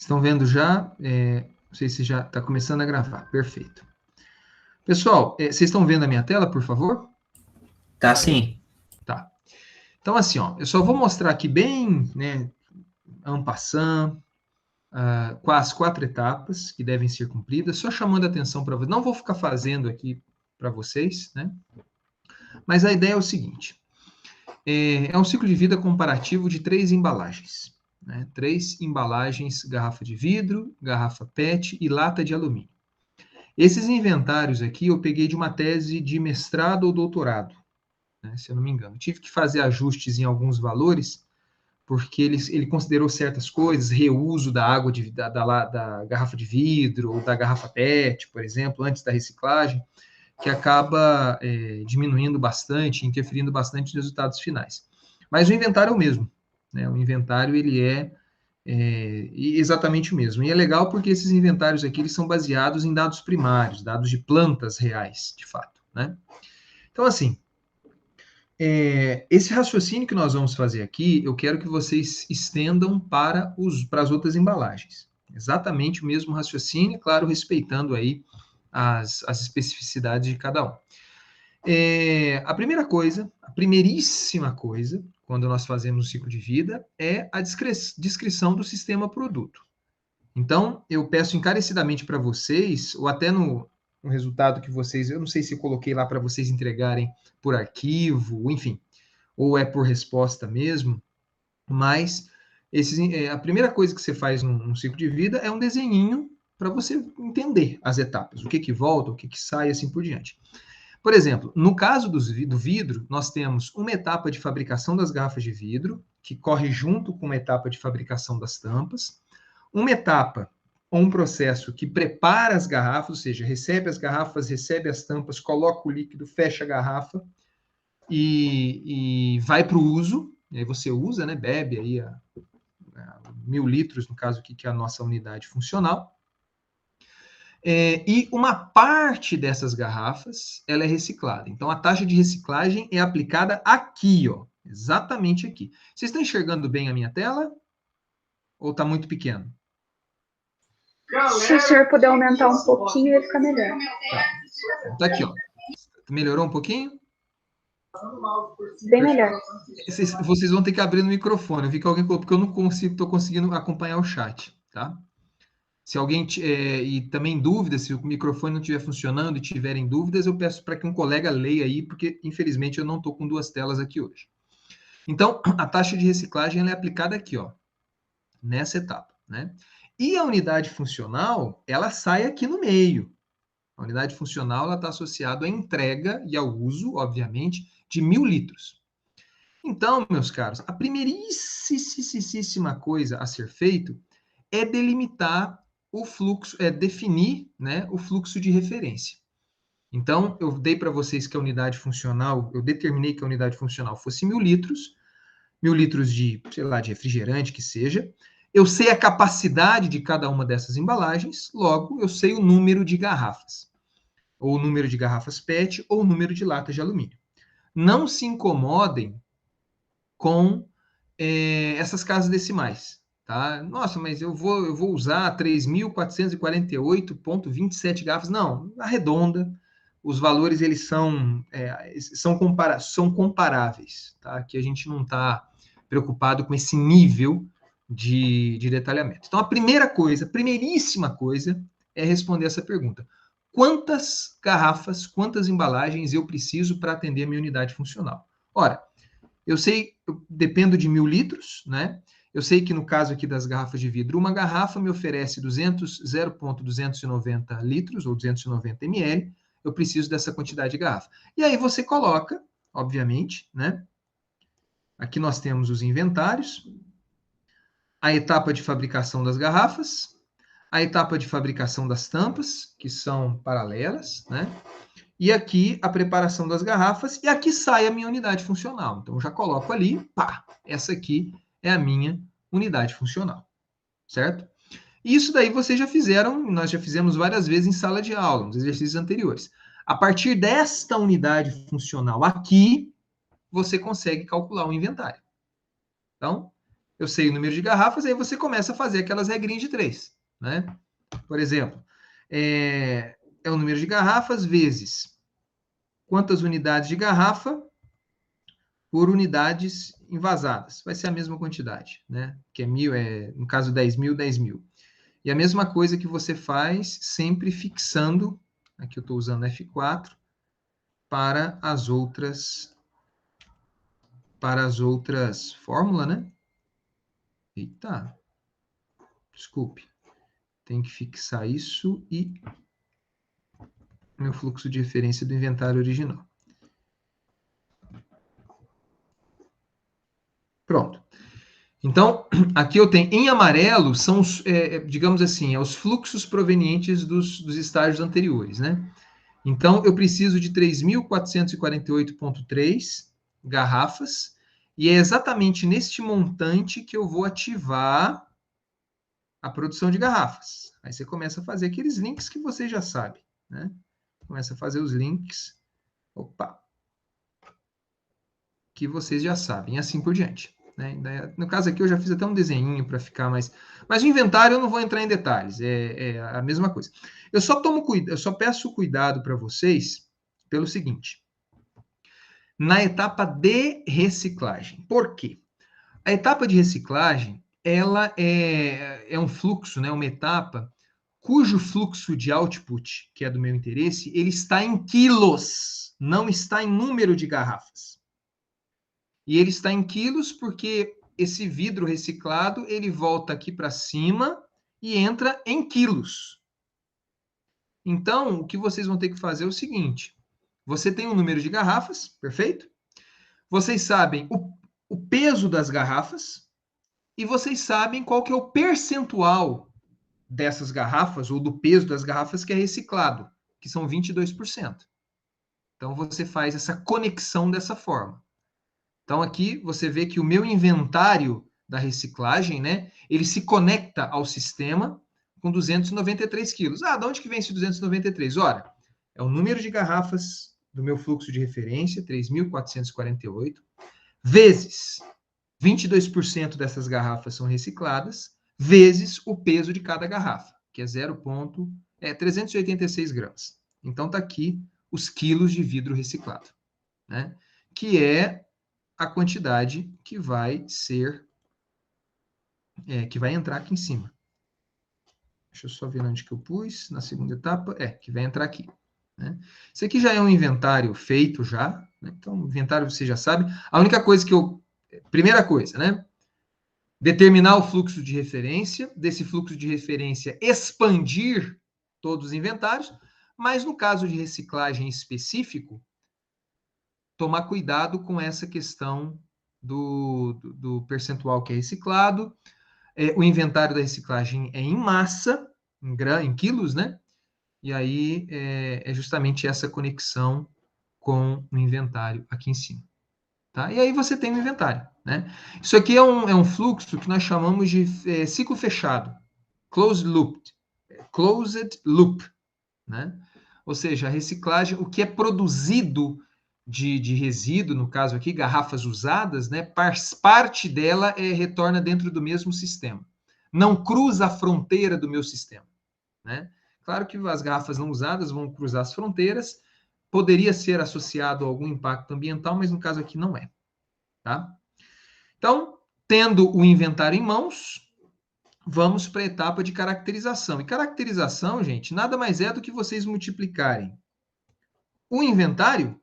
Estão vendo já? Não sei se já está começando a gravar. Perfeito. Pessoal, vocês estão vendo a minha tela, por favor? Tá sim. Tá. Então, assim, ó, eu só vou mostrar aqui bem, né, en passant, com as 4 etapas que devem ser cumpridas, só chamando a atenção para vocês. Não vou ficar fazendo aqui para vocês, né? Mas a ideia é o seguinte: é um ciclo de vida comparativo de 3 embalagens. Né? 3 embalagens: garrafa de vidro, garrafa PET e lata de alumínio. Esses inventários aqui eu peguei de uma tese de mestrado ou doutorado, né, se eu não me engano. Tive que fazer ajustes em alguns valores, porque ele considerou certas coisas, reuso da água da garrafa de vidro ou da garrafa PET, por exemplo, antes da reciclagem, que acaba diminuindo bastante, interferindo bastante nos resultados finais. Mas o inventário é o mesmo. Né? O inventário ele é exatamente o mesmo. E é legal porque esses inventários aqui eles são baseados em dados primários, dados de plantas reais, de fato. Né? Então, assim, esse raciocínio que nós vamos fazer aqui, eu quero que vocês estendam para as outras embalagens. Exatamente o mesmo raciocínio, claro, respeitando aí as especificidades de cada um. A primeira coisa, a primeiríssima coisa, quando nós fazemos um ciclo de vida, é a descrição do sistema produto. Então, eu peço encarecidamente para vocês, ou até no resultado que vocês, eu não sei se eu coloquei lá para vocês entregarem por arquivo, enfim, ou é por resposta mesmo, mas a primeira coisa que você faz num ciclo de vida é um desenhinho para você entender as etapas, o que volta, o que sai, assim por diante. Por exemplo, no caso do vidro, nós temos uma etapa de fabricação das garrafas de vidro, que corre junto com uma etapa de fabricação das tampas, uma etapa ou um processo que prepara as garrafas, ou seja, recebe as garrafas, recebe as tampas, coloca o líquido, fecha a garrafa e vai para o uso, e aí você usa, né, bebe aí a 1.000 litros, no caso aqui, que é a nossa unidade funcional. E uma parte dessas garrafas ela é reciclada. Então, a taxa de reciclagem é aplicada aqui, ó, exatamente aqui. Vocês estão enxergando bem a minha tela? Ou está muito pequeno? Se o senhor puder aumentar um pouquinho, vai ficar melhor. Tá aqui, ó. Melhorou um pouquinho? Bem melhor. Vocês vão ter que abrir no microfone. Eu vi que alguém colocou, porque eu não estou conseguindo acompanhar o chat, tá? Se alguém e também dúvidas, se o microfone não estiver funcionando e tiverem dúvidas, eu peço para que um colega leia aí, porque infelizmente eu não estou com 2 telas aqui hoje. Então, a taxa de reciclagem ela é aplicada aqui, ó, nessa etapa, né? E a unidade funcional, ela sai aqui no meio. A unidade funcional ela está associada à entrega e ao uso, obviamente, de 1.000 litros. Então, meus caros, a primeiríssima coisa a ser feito é delimitar o fluxo, definir, né, o fluxo de referência. Então, eu dei para vocês que a unidade funcional, eu determinei que a unidade funcional fosse 1.000 litros, 1.000 litros de, sei lá, de refrigerante que seja. Eu sei a capacidade de cada uma dessas embalagens, logo eu sei o número de garrafas, ou o número de garrafas PET, ou o número de latas de alumínio. Não se incomodem com essas casas decimais. Tá? Nossa, mas eu vou usar 3.448,27 garrafas. Não, arredonda. Os valores eles são comparáveis. Tá? Aqui a gente não está preocupado com esse nível de detalhamento. Então, a primeiríssima coisa, é responder essa pergunta. Quantas garrafas, quantas embalagens eu preciso para atender a minha unidade funcional? Ora, eu sei, eu dependo de 1.000 litros, né? Eu sei que no caso aqui das garrafas de vidro, uma garrafa me oferece 0,290 litros ou 290 ml, eu preciso dessa quantidade de garrafa. E aí você coloca, obviamente, né? Aqui nós temos os inventários, a etapa de fabricação das garrafas, a etapa de fabricação das tampas, que são paralelas, né? E aqui a preparação das garrafas, e aqui sai a minha unidade funcional. Então, eu já coloco ali, pá, essa aqui é a minha unidade funcional, certo? E isso daí vocês já fizeram, nós já fizemos várias vezes em sala de aula, nos exercícios anteriores. A partir desta unidade funcional aqui, você consegue calcular o inventário. Então, eu sei o número de garrafas, aí você começa a fazer aquelas regrinhas de 3, né? Por exemplo, é o número de garrafas vezes quantas unidades de garrafa por unidades envasadas. Vai ser a mesma quantidade, né? Que é 1.000, no caso 10.000, 10.000. E a mesma coisa que você faz sempre fixando, aqui eu estou usando F4, para as outras fórmulas, né? Eita, desculpe. Tem que fixar isso e meu fluxo de referência do inventário original. Pronto. Então, aqui eu tenho, em amarelo, são, digamos assim, os fluxos provenientes dos estágios anteriores, né? Então, eu preciso de 3.448,3 garrafas, e é exatamente neste montante que eu vou ativar a produção de garrafas. Aí você começa a fazer aqueles links que você já sabe, né? Começa a fazer os links, que vocês já sabem, e assim por diante. Né? No caso aqui, eu já fiz até um desenhinho para ficar mais... Mas o inventário eu não vou entrar em detalhes, é a mesma coisa. Eu só peço cuidado para vocês pelo seguinte. Na etapa de reciclagem. Por quê? A etapa de reciclagem, ela é um fluxo, né, uma etapa cujo fluxo de output, que é do meu interesse, ele está em quilos, não está em número de garrafas. E ele está em quilos porque esse vidro reciclado, ele volta aqui para cima e entra em quilos. Então, o que vocês vão ter que fazer é o seguinte. Você tem um número de garrafas, perfeito? Vocês sabem o peso das garrafas e vocês sabem qual que é o percentual dessas garrafas, ou do peso das garrafas que é reciclado, que são 22%. Então, você faz essa conexão dessa forma. Então, aqui você vê que o meu inventário da reciclagem, né, ele se conecta ao sistema com 293 quilos. Ah, de onde que vem esse 293? Ora, é o número de garrafas do meu fluxo de referência, 3.448, vezes 22% dessas garrafas são recicladas, vezes o peso de cada garrafa, que é 386 gramas. Então, está aqui os quilos de vidro reciclado, né? Que é a quantidade que vai ser, que vai entrar aqui em cima. Deixa eu só ver onde que eu pus, na segunda etapa, que vai entrar aqui. Né? Isso aqui já é um inventário feito já, né? Então, inventário você já sabe. A única coisa primeira coisa, né? Determinar o fluxo de referência, desse fluxo de referência expandir todos os inventários, mas no caso de reciclagem específico, tomar cuidado com essa questão do percentual que é reciclado. O inventário da reciclagem é em massa, em quilos, né? E aí é justamente essa conexão com o inventário aqui em cima. Tá? E aí você tem o inventário. Né? Isso aqui é um fluxo que nós chamamos de ciclo fechado, closed loop. Né? Ou seja, a reciclagem, o que é produzido de resíduo, no caso aqui, garrafas usadas, né? Parte dela retorna dentro do mesmo sistema. Não cruza a fronteira do meu sistema. Né? Claro que as garrafas não usadas vão cruzar as fronteiras, poderia ser associado a algum impacto ambiental, mas no caso aqui não é. Tá? Então, tendo o inventário em mãos, vamos para a etapa de caracterização. E caracterização, gente, nada mais é do que vocês multiplicarem o inventário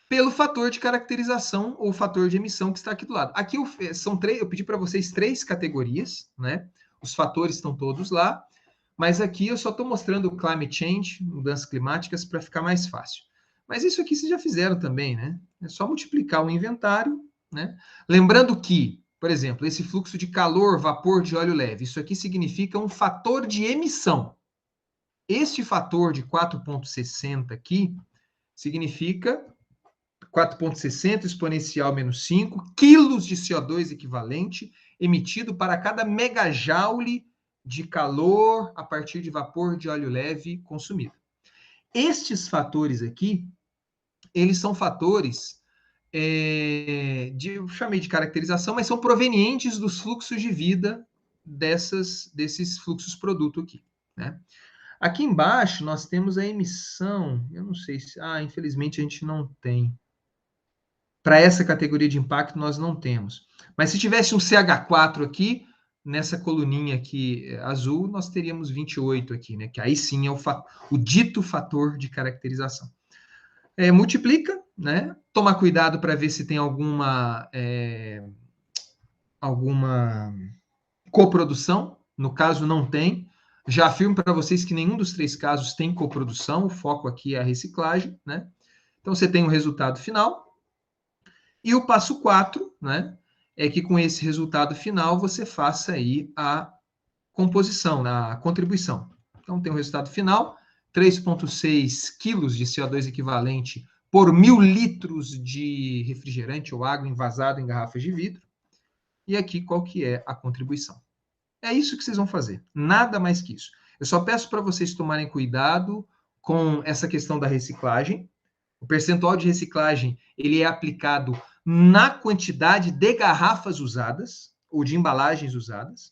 pelo fator de caracterização ou fator de emissão que está aqui do lado. Aqui eu pedi para vocês 3 categorias, né? Os fatores estão todos lá, mas aqui eu só estou mostrando o climate change, mudanças climáticas, para ficar mais fácil. Mas isso aqui vocês já fizeram também, né? É só multiplicar o inventário, né? Lembrando que, por exemplo, esse fluxo de calor, vapor de óleo leve, isso aqui significa um fator de emissão. Este fator de 4,60 aqui significa 4,60 exponencial menos 5 quilos de CO2 equivalente emitido para cada megajoule de calor a partir de vapor de óleo leve consumido. Estes fatores aqui, eles são fatores eu chamei de caracterização, mas são provenientes dos fluxos de vida desses fluxos produto aqui, né? Aqui embaixo nós temos a emissão, eu não sei se, infelizmente a gente não tem. Para essa categoria de impacto nós não temos. Mas se tivesse um CH4 aqui, nessa coluninha aqui azul, nós teríamos 28 aqui, né? Que aí sim é o dito fator de caracterização. Multiplica, né? Toma cuidado para ver se tem alguma coprodução. No caso, não tem. Já afirmo para vocês que nenhum dos 3 casos tem coprodução. O foco aqui é a reciclagem, né? Então, você tem o resultado final. E o passo 4, né? É que com esse resultado final, você faça aí a composição, a contribuição. Então, tem o resultado final, 3,6 quilos de CO2 equivalente por 1.000 litros de refrigerante ou água envasado em garrafas de vidro. E aqui, qual que é a contribuição? É isso que vocês vão fazer, nada mais que isso. Eu só peço para vocês tomarem cuidado com essa questão da reciclagem. O percentual de reciclagem, ele é aplicado na quantidade de garrafas usadas, ou de embalagens usadas.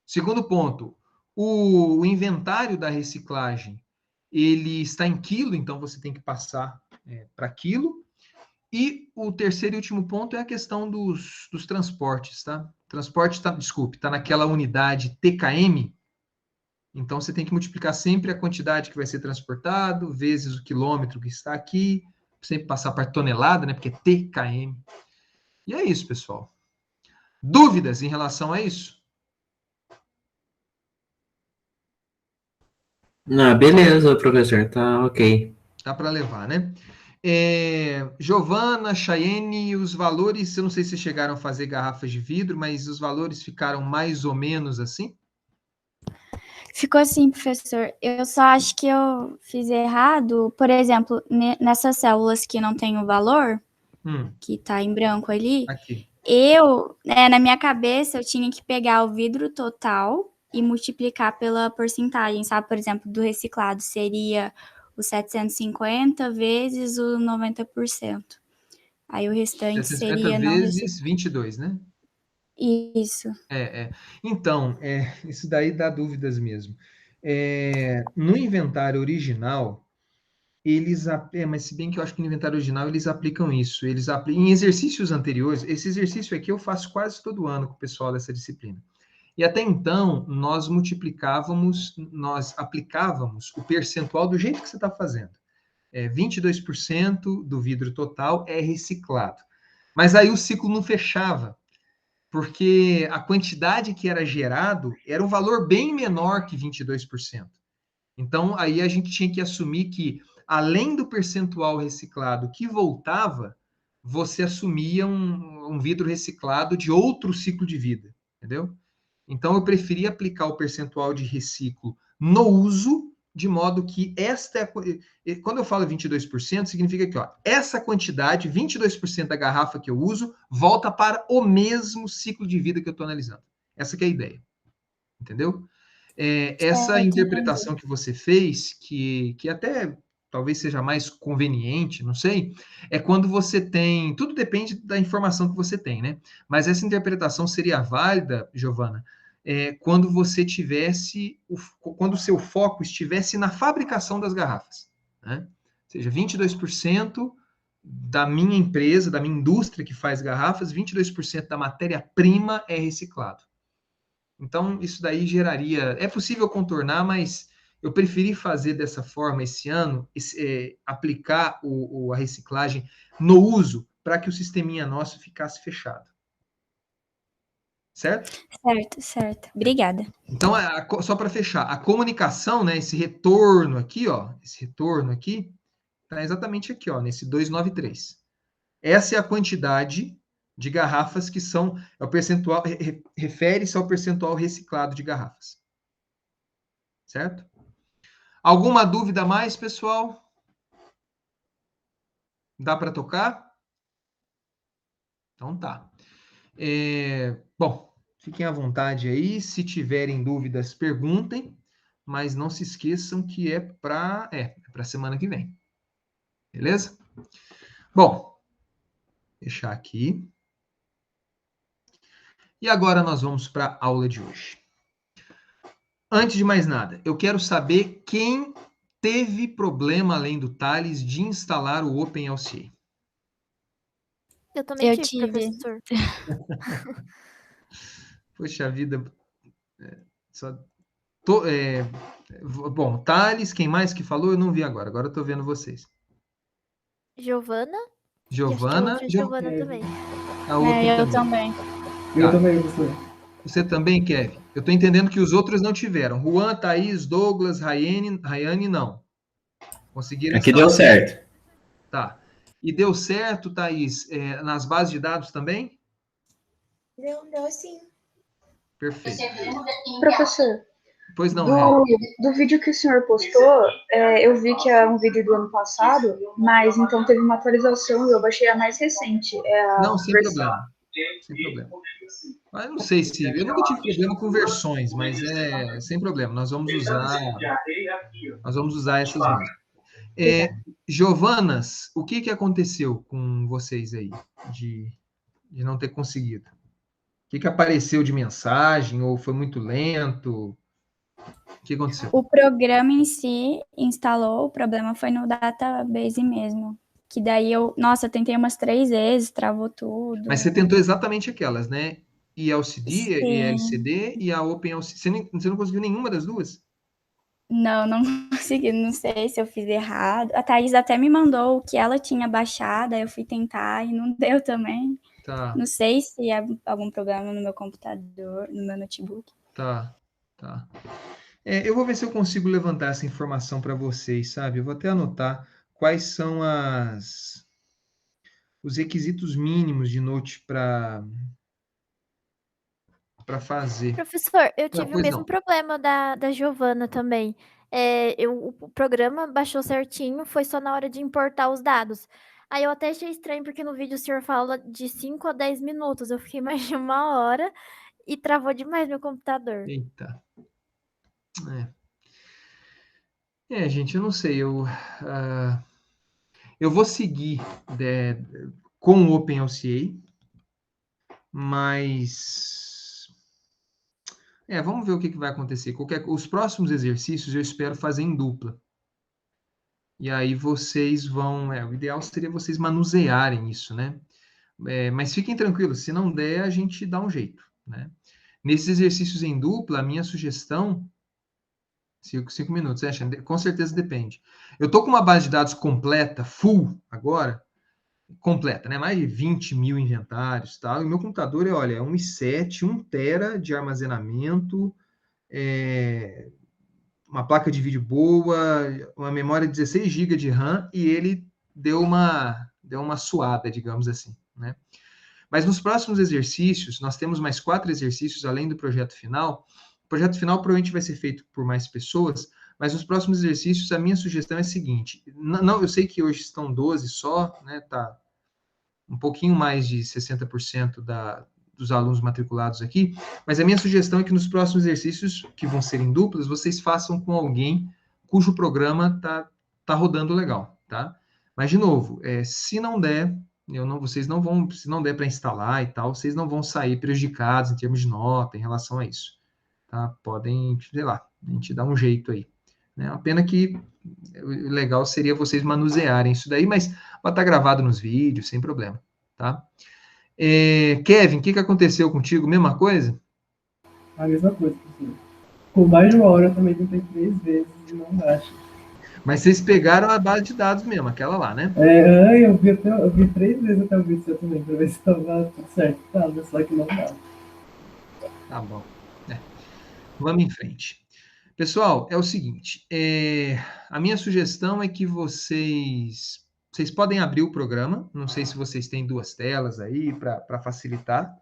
Segundo ponto, o inventário da reciclagem, ele está em quilo, então você tem que passar para quilo. E o terceiro e último ponto é a questão dos transportes, tá? Transporte está naquela unidade TKM, então você tem que multiplicar sempre a quantidade que vai ser transportado, vezes o quilômetro que está aqui, sempre passar para tonelada, né? Porque é TKM. E é isso, pessoal. Dúvidas em relação a isso? Beleza, professor, tá ok. Dá para levar, né? Giovana, Chayenne, os valores, eu não sei se chegaram a fazer garrafas de vidro, mas os valores ficaram mais ou menos assim? Ficou assim, professor. Eu só acho que eu fiz errado. Por exemplo, nessas células que não tem o valor, que tá em branco ali, aqui. Na minha cabeça, eu tinha que pegar o vidro total e multiplicar pela porcentagem, sabe? Por exemplo, do reciclado seria o 750 vezes o 90%. Aí o restante 750 seria não vezes reciclado. 22, né? Isso. Então, isso daí dá dúvidas mesmo. No inventário original, mas se bem que eu acho que no inventário original eles aplicam isso. Em exercícios anteriores, esse exercício aqui eu faço quase todo ano com o pessoal dessa disciplina. E até então, nós aplicávamos o percentual do jeito que você está fazendo. 22% do vidro total é reciclado. Mas aí o ciclo não fechava, porque a quantidade que era gerado era um valor bem menor que 22%. Então, aí a gente tinha que assumir que, além do percentual reciclado que voltava, você assumia um vidro reciclado de outro ciclo de vida, entendeu? Então, eu preferi aplicar o percentual de reciclo no uso, de modo que quando eu falo 22%, significa que essa quantidade, 22% da garrafa que eu uso, volta para o mesmo ciclo de vida que eu estou analisando. Essa que é a ideia. Entendeu? Essa interpretação que você fez, que até talvez seja mais conveniente, não sei, é quando você tem. Tudo depende da informação que você tem, né? Mas essa interpretação seria válida, Giovana, quando você tivesse. Quando o seu foco estivesse na fabricação das garrafas. Né? Ou seja, 22% da minha empresa, da minha indústria que faz garrafas, 22% da matéria-prima é reciclado. Então, isso daí geraria. É possível contornar, mas eu preferi fazer dessa forma esse ano, aplicar a reciclagem no uso, para que o sisteminha nosso ficasse fechado. Certo? Certo. Obrigada. Então, só para fechar, a comunicação, né, esse retorno aqui, está exatamente aqui, nesse 293. Essa é a quantidade de garrafas que são, é o percentual, refere-se ao percentual reciclado de garrafas. Certo? Alguma dúvida a mais, pessoal? Dá para tocar? Então tá. Bom, fiquem à vontade aí. Se tiverem dúvidas, perguntem, mas não se esqueçam que é para semana que vem. Beleza? Bom, Fechar aqui. E agora nós vamos para a aula de hoje. Antes de mais nada, eu quero saber quem teve problema, além do Thales, de instalar o OpenLCA. Eu também Eu tive, tive. professor. Poxa vida. Bom, Thales, quem mais que falou? Eu não vi agora. Agora eu estou vendo vocês. Giovana? E acho que a Giovana. outra Giovana também. A outra eu também. também. Eu também, professor. Você também, Kevin? Eu estou entendendo que os outros não tiveram. Juan, Thaís, Douglas, Rayane, não. Conseguiram Aqui instalar. deu certo. Tá. E deu certo, Thaís, nas bases de dados também? Deu sim. Perfeito. Professor, Pois não, Ré. do vídeo que o senhor postou, eu vi que é um vídeo do ano passado, mas então teve uma atualização e eu baixei a mais recente. Não, sem problema. Sem problema. Mas eu não sei se... Eu nunca tive problema com versões, mas sem problema. Nós vamos usar essas mesmo. Giovanas, o que aconteceu com vocês aí de não ter conseguido? O que apareceu de mensagem ou foi muito lento? O que aconteceu? O programa em si instalou, o problema foi no database mesmo. Que daí eu tentei umas 3 vezes, travou tudo. Mas você tentou exatamente aquelas, né? ELCD, Sim. ELCD e a OpenLCD. Você não conseguiu nenhuma das duas? Não consegui, não sei se eu fiz errado. A Thaís até me mandou o que ela tinha baixado, aí eu fui tentar e não deu também. Tá. Não sei se é algum problema no meu computador, no meu notebook. Tá. Eu vou ver se eu consigo levantar essa informação para vocês, sabe? Eu vou até anotar quais são os requisitos mínimos de Note para fazer. Professor, eu tive o pois mesmo não. problema da Giovana também. O programa baixou certinho, foi só na hora de importar os dados. Aí eu até achei estranho, porque no vídeo o senhor fala de 5 a 10 minutos. Eu fiquei mais de 1 hora e travou demais meu computador. Eita. Gente, eu não sei. Eu vou seguir com o OpenLCA, mas vamos ver o que vai acontecer. Os próximos exercícios eu espero fazer em dupla. E aí vocês vão... o ideal seria vocês manusearem isso, né? Mas fiquem tranquilos, se não der, a gente dá um jeito, né? Nesses exercícios em dupla, a minha sugestão... 5 minutos, com certeza depende. Eu estou com uma base de dados completa, full, agora, completa, né? Mais de 20 mil inventários, tá? E o meu computador é 1,7, 1 tera de armazenamento, uma placa de vídeo boa, uma memória de 16 GB de RAM, e ele deu uma suada, digamos assim, né? Mas nos próximos exercícios, nós temos mais 4 exercícios, além do projeto final. O projeto final provavelmente vai ser feito por mais pessoas, mas nos próximos exercícios, a minha sugestão é a seguinte: eu sei que hoje estão 12 só, né? Tá um pouquinho mais de 60% dos alunos matriculados aqui, mas a minha sugestão é que nos próximos exercícios, que vão ser em duplas, vocês façam com alguém cujo programa tá rodando legal, tá? Mas, de novo, se não der, vocês não vão, se não der para instalar e tal, vocês não vão sair prejudicados em termos de nota em relação a isso. Tá? Podem, sei lá, a gente dá um jeito aí. Né? A pena que o legal seria vocês manusearem isso daí, mas vai estar gravado nos vídeos, sem problema. Tá? Kevin, o que aconteceu contigo? Mesma coisa? A mesma coisa, professor. Com mais de 1 hora eu também tentei 3 vezes e não baixa. Mas vocês pegaram a base de dados mesmo, aquela lá, né? Eu vi 3 vezes até o vídeo seu também, pra ver se estava tudo certo. Só que não dá. Tá bom. Vamos em frente. Pessoal, é o seguinte, a minha sugestão é que vocês podem abrir o programa, não sei se vocês têm 2 telas aí para facilitar,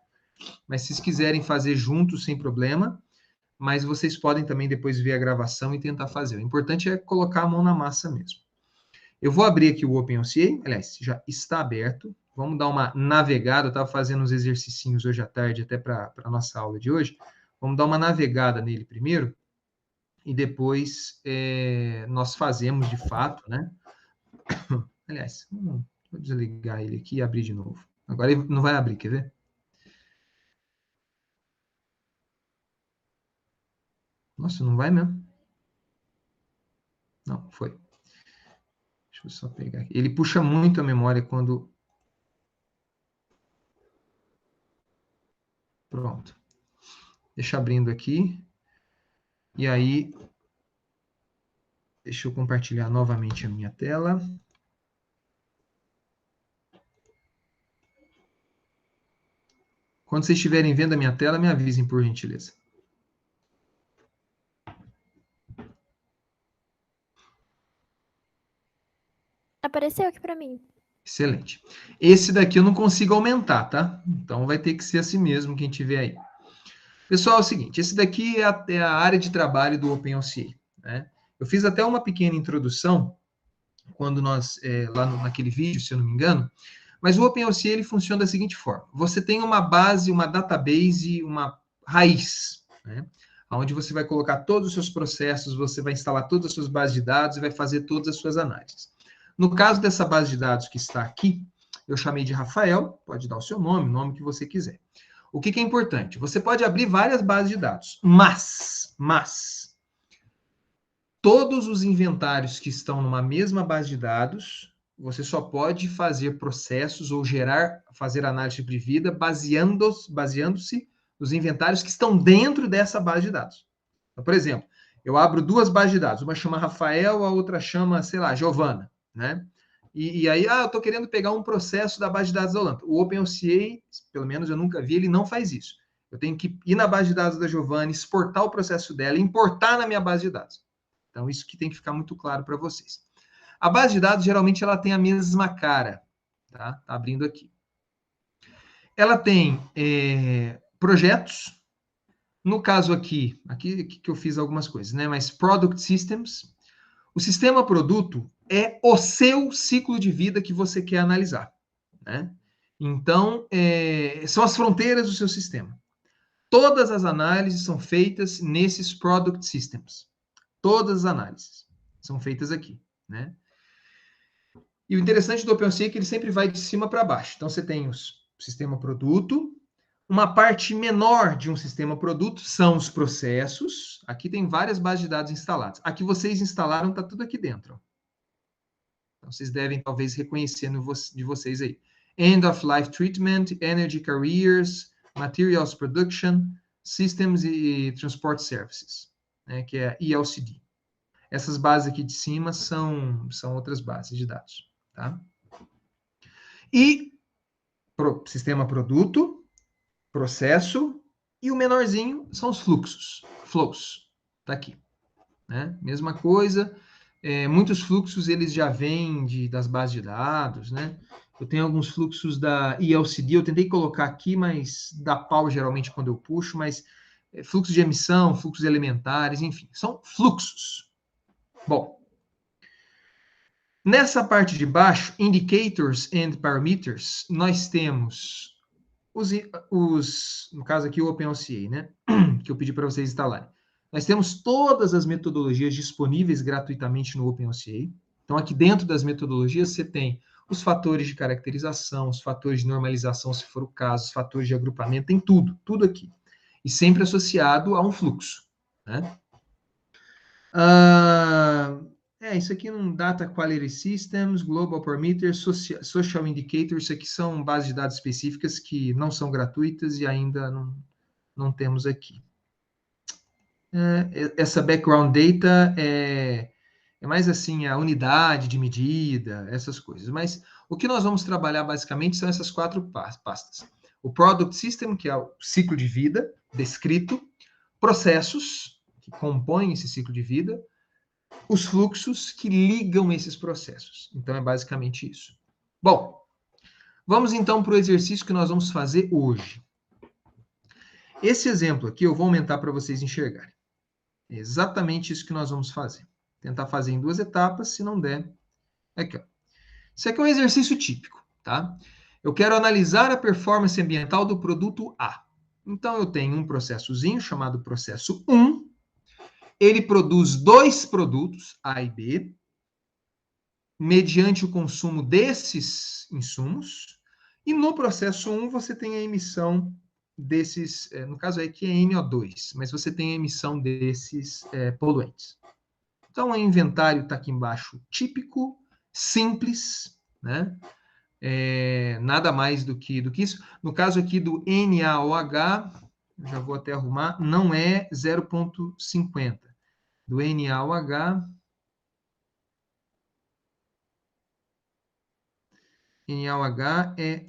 mas se vocês quiserem fazer juntos, sem problema, mas vocês podem também depois ver a gravação e tentar fazer. O importante é colocar a mão na massa mesmo. Eu vou abrir aqui o OpenLCA, aliás, já está aberto. Vamos dar uma navegada, eu estava fazendo uns exercicinhos hoje à tarde, até para a nossa aula de hoje. Vamos dar uma navegada nele primeiro, e depois nós fazemos de fato, né? Aliás, vou desligar ele aqui e abrir de novo. Agora ele não vai abrir, quer ver? Nossa, não vai mesmo? Não, foi. Deixa eu só pegar aqui. Ele puxa muito a memória quando... Pronto. Deixa abrindo aqui. E aí... Deixa eu compartilhar novamente a minha tela. Quando vocês estiverem vendo a minha tela, me avisem, por gentileza. Apareceu aqui para mim. Excelente. Esse daqui eu não consigo aumentar, tá? Então vai ter que ser assim mesmo, quem tiver aí. Pessoal, é o seguinte, esse daqui é a área de trabalho do OpenOCA, né? Eu fiz até uma pequena introdução, quando nós, naquele vídeo, se eu não me engano, mas o OpenOCA, ele funciona da seguinte forma. Você tem uma base, uma database, uma raiz, né? Onde você vai colocar todos os seus processos, você vai instalar todas as suas bases de dados e vai fazer todas as suas análises. No caso dessa base de dados que está aqui, eu chamei de Rafael, pode dar o seu nome, o nome que você quiser. O que é importante? Você pode abrir várias bases de dados, mas todos os inventários que estão numa mesma base de dados, você só pode fazer processos ou fazer análise previda baseando-se nos inventários que estão dentro dessa base de dados. Então, por exemplo, eu abro duas bases de dados, uma chama Rafael, a outra chama, sei lá, Giovana, né? E aí, eu estou querendo pegar um processo da base de dados da Holanda. O OpenOCA, pelo menos eu nunca vi, ele não faz isso. Eu tenho que ir na base de dados da Giovana, exportar o processo dela, importar na minha base de dados. Então, isso que tem que ficar muito claro para vocês. A base de dados, geralmente, ela tem a mesma cara. Tá? Tá abrindo aqui. Ela tem projetos. No caso aqui que eu fiz algumas coisas, né? Mas Product Systems. O sistema produto é o seu ciclo de vida que você quer analisar, né? Então, são as fronteiras do seu sistema. Todas as análises são feitas nesses Product Systems. Todas as análises são feitas aqui, né? E o interessante do OpenOCA é que ele sempre vai de cima para baixo. Então, você tem o sistema produto, uma parte menor de um sistema produto são os processos. Aqui tem várias bases de dados instaladas. A que vocês instalaram está tudo aqui dentro. Então, vocês devem, talvez, reconhecer de vocês aí. End of Life Treatment, Energy Carriers, Materials Production, Systems e Transport Services, né, que é ELCD. Essas bases aqui de cima são outras bases de dados. Tá? E sistema produto, processo, e o menorzinho são os fluxos, flows, tá aqui, né? Mesma coisa, muitos fluxos eles já vêm das bases de dados, né? Eu tenho alguns fluxos da ELCD, eu tentei colocar aqui, mas dá pau geralmente quando eu puxo, mas fluxos de emissão, fluxos elementares, enfim, são fluxos. Bom, nessa parte de baixo, Indicators and Parameters, nós temos no caso aqui, o OpenOCA, né? Que eu pedi para vocês instalarem. Nós temos todas as metodologias disponíveis gratuitamente no OpenOCA. Então, aqui dentro das metodologias, você tem os fatores de caracterização, os fatores de normalização, se for o caso, os fatores de agrupamento, tem tudo aqui. E sempre associado a um fluxo, né? Isso aqui não Data Quality Systems, Global Parameters, Social Indicators, isso aqui são bases de dados específicas que não são gratuitas e ainda não temos aqui. Essa Background Data é mais assim, a unidade de medida, essas coisas. Mas o que nós vamos trabalhar basicamente são essas 4 pastas. O Product System, que é o ciclo de vida descrito, processos, que compõem esse ciclo de vida, os fluxos que ligam esses processos. Então, é basicamente isso. Bom, vamos então para o exercício que nós vamos fazer hoje. Esse exemplo aqui eu vou aumentar para vocês enxergarem. É exatamente isso que nós vamos fazer. Tentar fazer em 2 etapas, se não der. Aqui, ó. Isso aqui é um exercício típico, tá? Eu quero analisar a performance ambiental do produto A. Então, eu tenho um processozinho chamado processo 1. Ele produz 2 produtos, A e B, mediante o consumo desses insumos, E no processo 1, você tem a emissão desses, no caso aqui é NO2, mas você tem a emissão desses poluentes. Então, o inventário está aqui embaixo, típico, simples, né? Nada mais do que isso. No caso aqui do NaOH, eu já vou até arrumar, não é 0,50. Do NaOH, NaOH é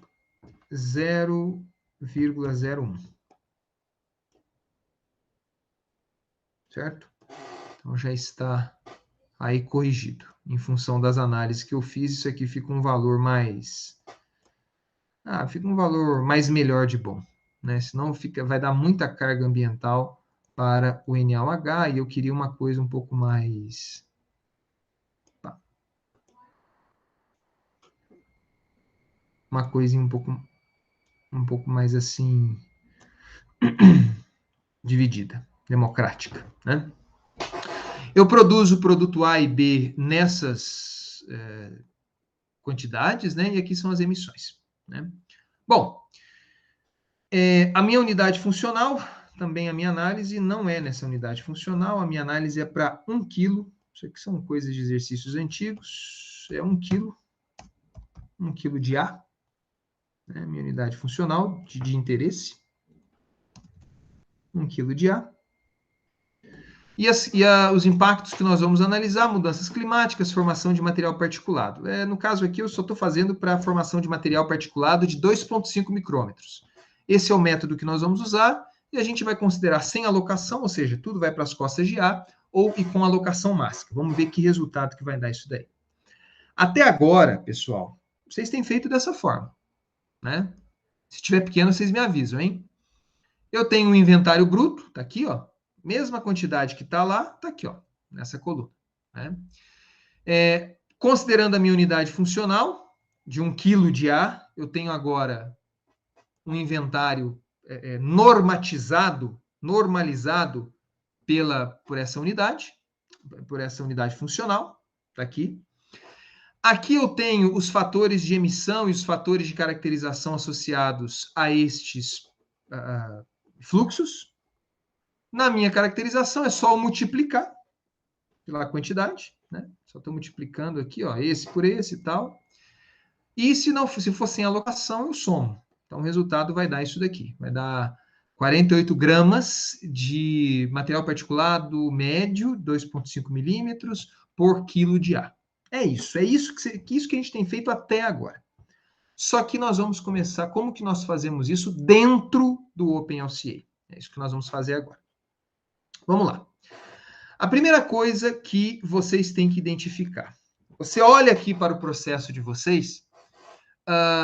0,01. Certo? Então, já está aí corrigido. Em função das análises que eu fiz, isso aqui fica um valor mais... fica um valor mais melhor de bom, né? Senão vai dar muita carga ambiental para o NaOH, e eu queria uma coisa um pouco mais... Uma coisinha um pouco mais assim... dividida, democrática, né? Eu produzo o produto A e B nessas quantidades, né? E aqui são as emissões, né? Bom, a minha unidade funcional, também a minha análise não é nessa unidade funcional, a minha análise é para 1 quilo, isso aqui são coisas de exercícios antigos, é 1 quilo de A, né? Minha unidade funcional de interesse, 1 quilo de A. E os impactos que nós vamos analisar, mudanças climáticas, formação de material particulado. No caso aqui, eu só estou fazendo para a formação de material particulado de 2,5 micrômetros. Esse é o método que nós vamos usar, e a gente vai considerar sem alocação, ou seja, tudo vai para as costas de A, e com alocação máxima. Vamos ver que resultado que vai dar isso daí. Até agora, pessoal, vocês têm feito dessa forma, né? Se tiver pequeno, vocês me avisam, hein? Eu tenho um inventário bruto, tá aqui, ó. Mesma quantidade que está lá, está aqui, ó, nessa coluna, né? Considerando a minha unidade funcional, de 1 kg de A, eu tenho agora um inventário normalizado por essa unidade funcional, está aqui. Aqui eu tenho os fatores de emissão e os fatores de caracterização associados a estes fluxos. Na minha caracterização, é só eu multiplicar pela quantidade, né? Só estou multiplicando aqui, ó, esse por esse e tal. E se for sem alocação, eu somo. Então, o resultado vai dar isso daqui. Vai dar 48 gramas de material particulado médio, 2,5 milímetros, por quilo de A. É isso que a gente tem feito até agora. Só que nós vamos começar, como que nós fazemos isso dentro do OpenLCA? É isso que nós vamos fazer agora. Vamos lá. A primeira coisa que vocês têm que identificar. Você olha aqui para o processo de vocês,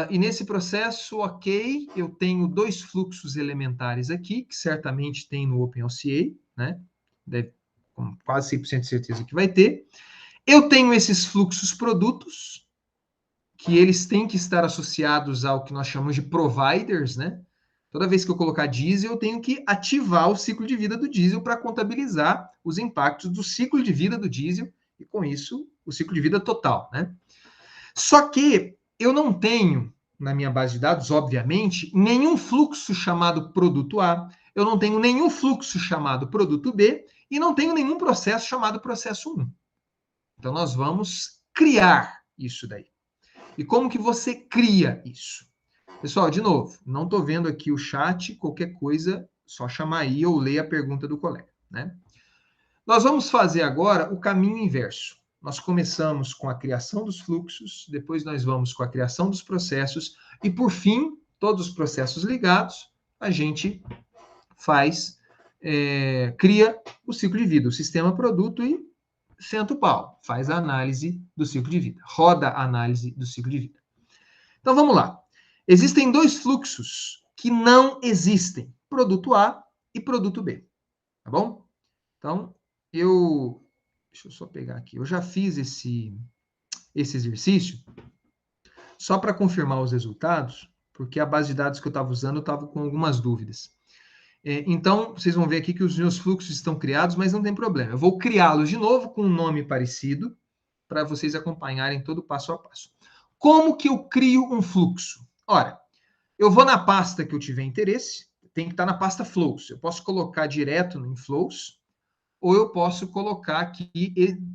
e nesse processo, ok, eu tenho 2 fluxos elementares aqui, que certamente tem no OpenLCA, né? Com quase 100% de certeza que vai ter. Eu tenho esses fluxos produtos, que eles têm que estar associados ao que nós chamamos de providers, né? Toda vez que eu colocar diesel, eu tenho que ativar o ciclo de vida do diesel para contabilizar os impactos do ciclo de vida do diesel e, com isso, o ciclo de vida total, né? Só que eu não tenho, na minha base de dados, obviamente, nenhum fluxo chamado produto A, eu não tenho nenhum fluxo chamado produto B e não tenho nenhum processo chamado processo 1. Então, nós vamos criar isso daí. E como que você cria isso? Pessoal, de novo, não estou vendo aqui o chat, qualquer coisa, só chamar aí ou ler a pergunta do colega, né? Nós vamos fazer agora o caminho inverso. Nós começamos com a criação dos fluxos, depois nós vamos com a criação dos processos, e por fim, todos os processos ligados, a gente cria o ciclo de vida, o sistema produto e senta o pau, faz a análise do ciclo de vida, roda a análise do ciclo de vida. Então, vamos lá. Existem 2 fluxos que não existem, produto A e produto B, tá bom? Então, deixa eu só pegar aqui, eu já fiz esse exercício só para confirmar os resultados, porque a base de dados que eu estava usando, eu estava com algumas dúvidas. Então, vocês vão ver aqui que os meus fluxos estão criados, mas não tem problema. Eu vou criá-los de novo com um nome parecido, para vocês acompanharem todo o passo a passo. Como que eu crio um fluxo? Ora, Eu vou na pasta que eu tiver interesse, tem que estar na pasta Flows. Eu posso colocar direto em Flows, ou eu posso colocar aqui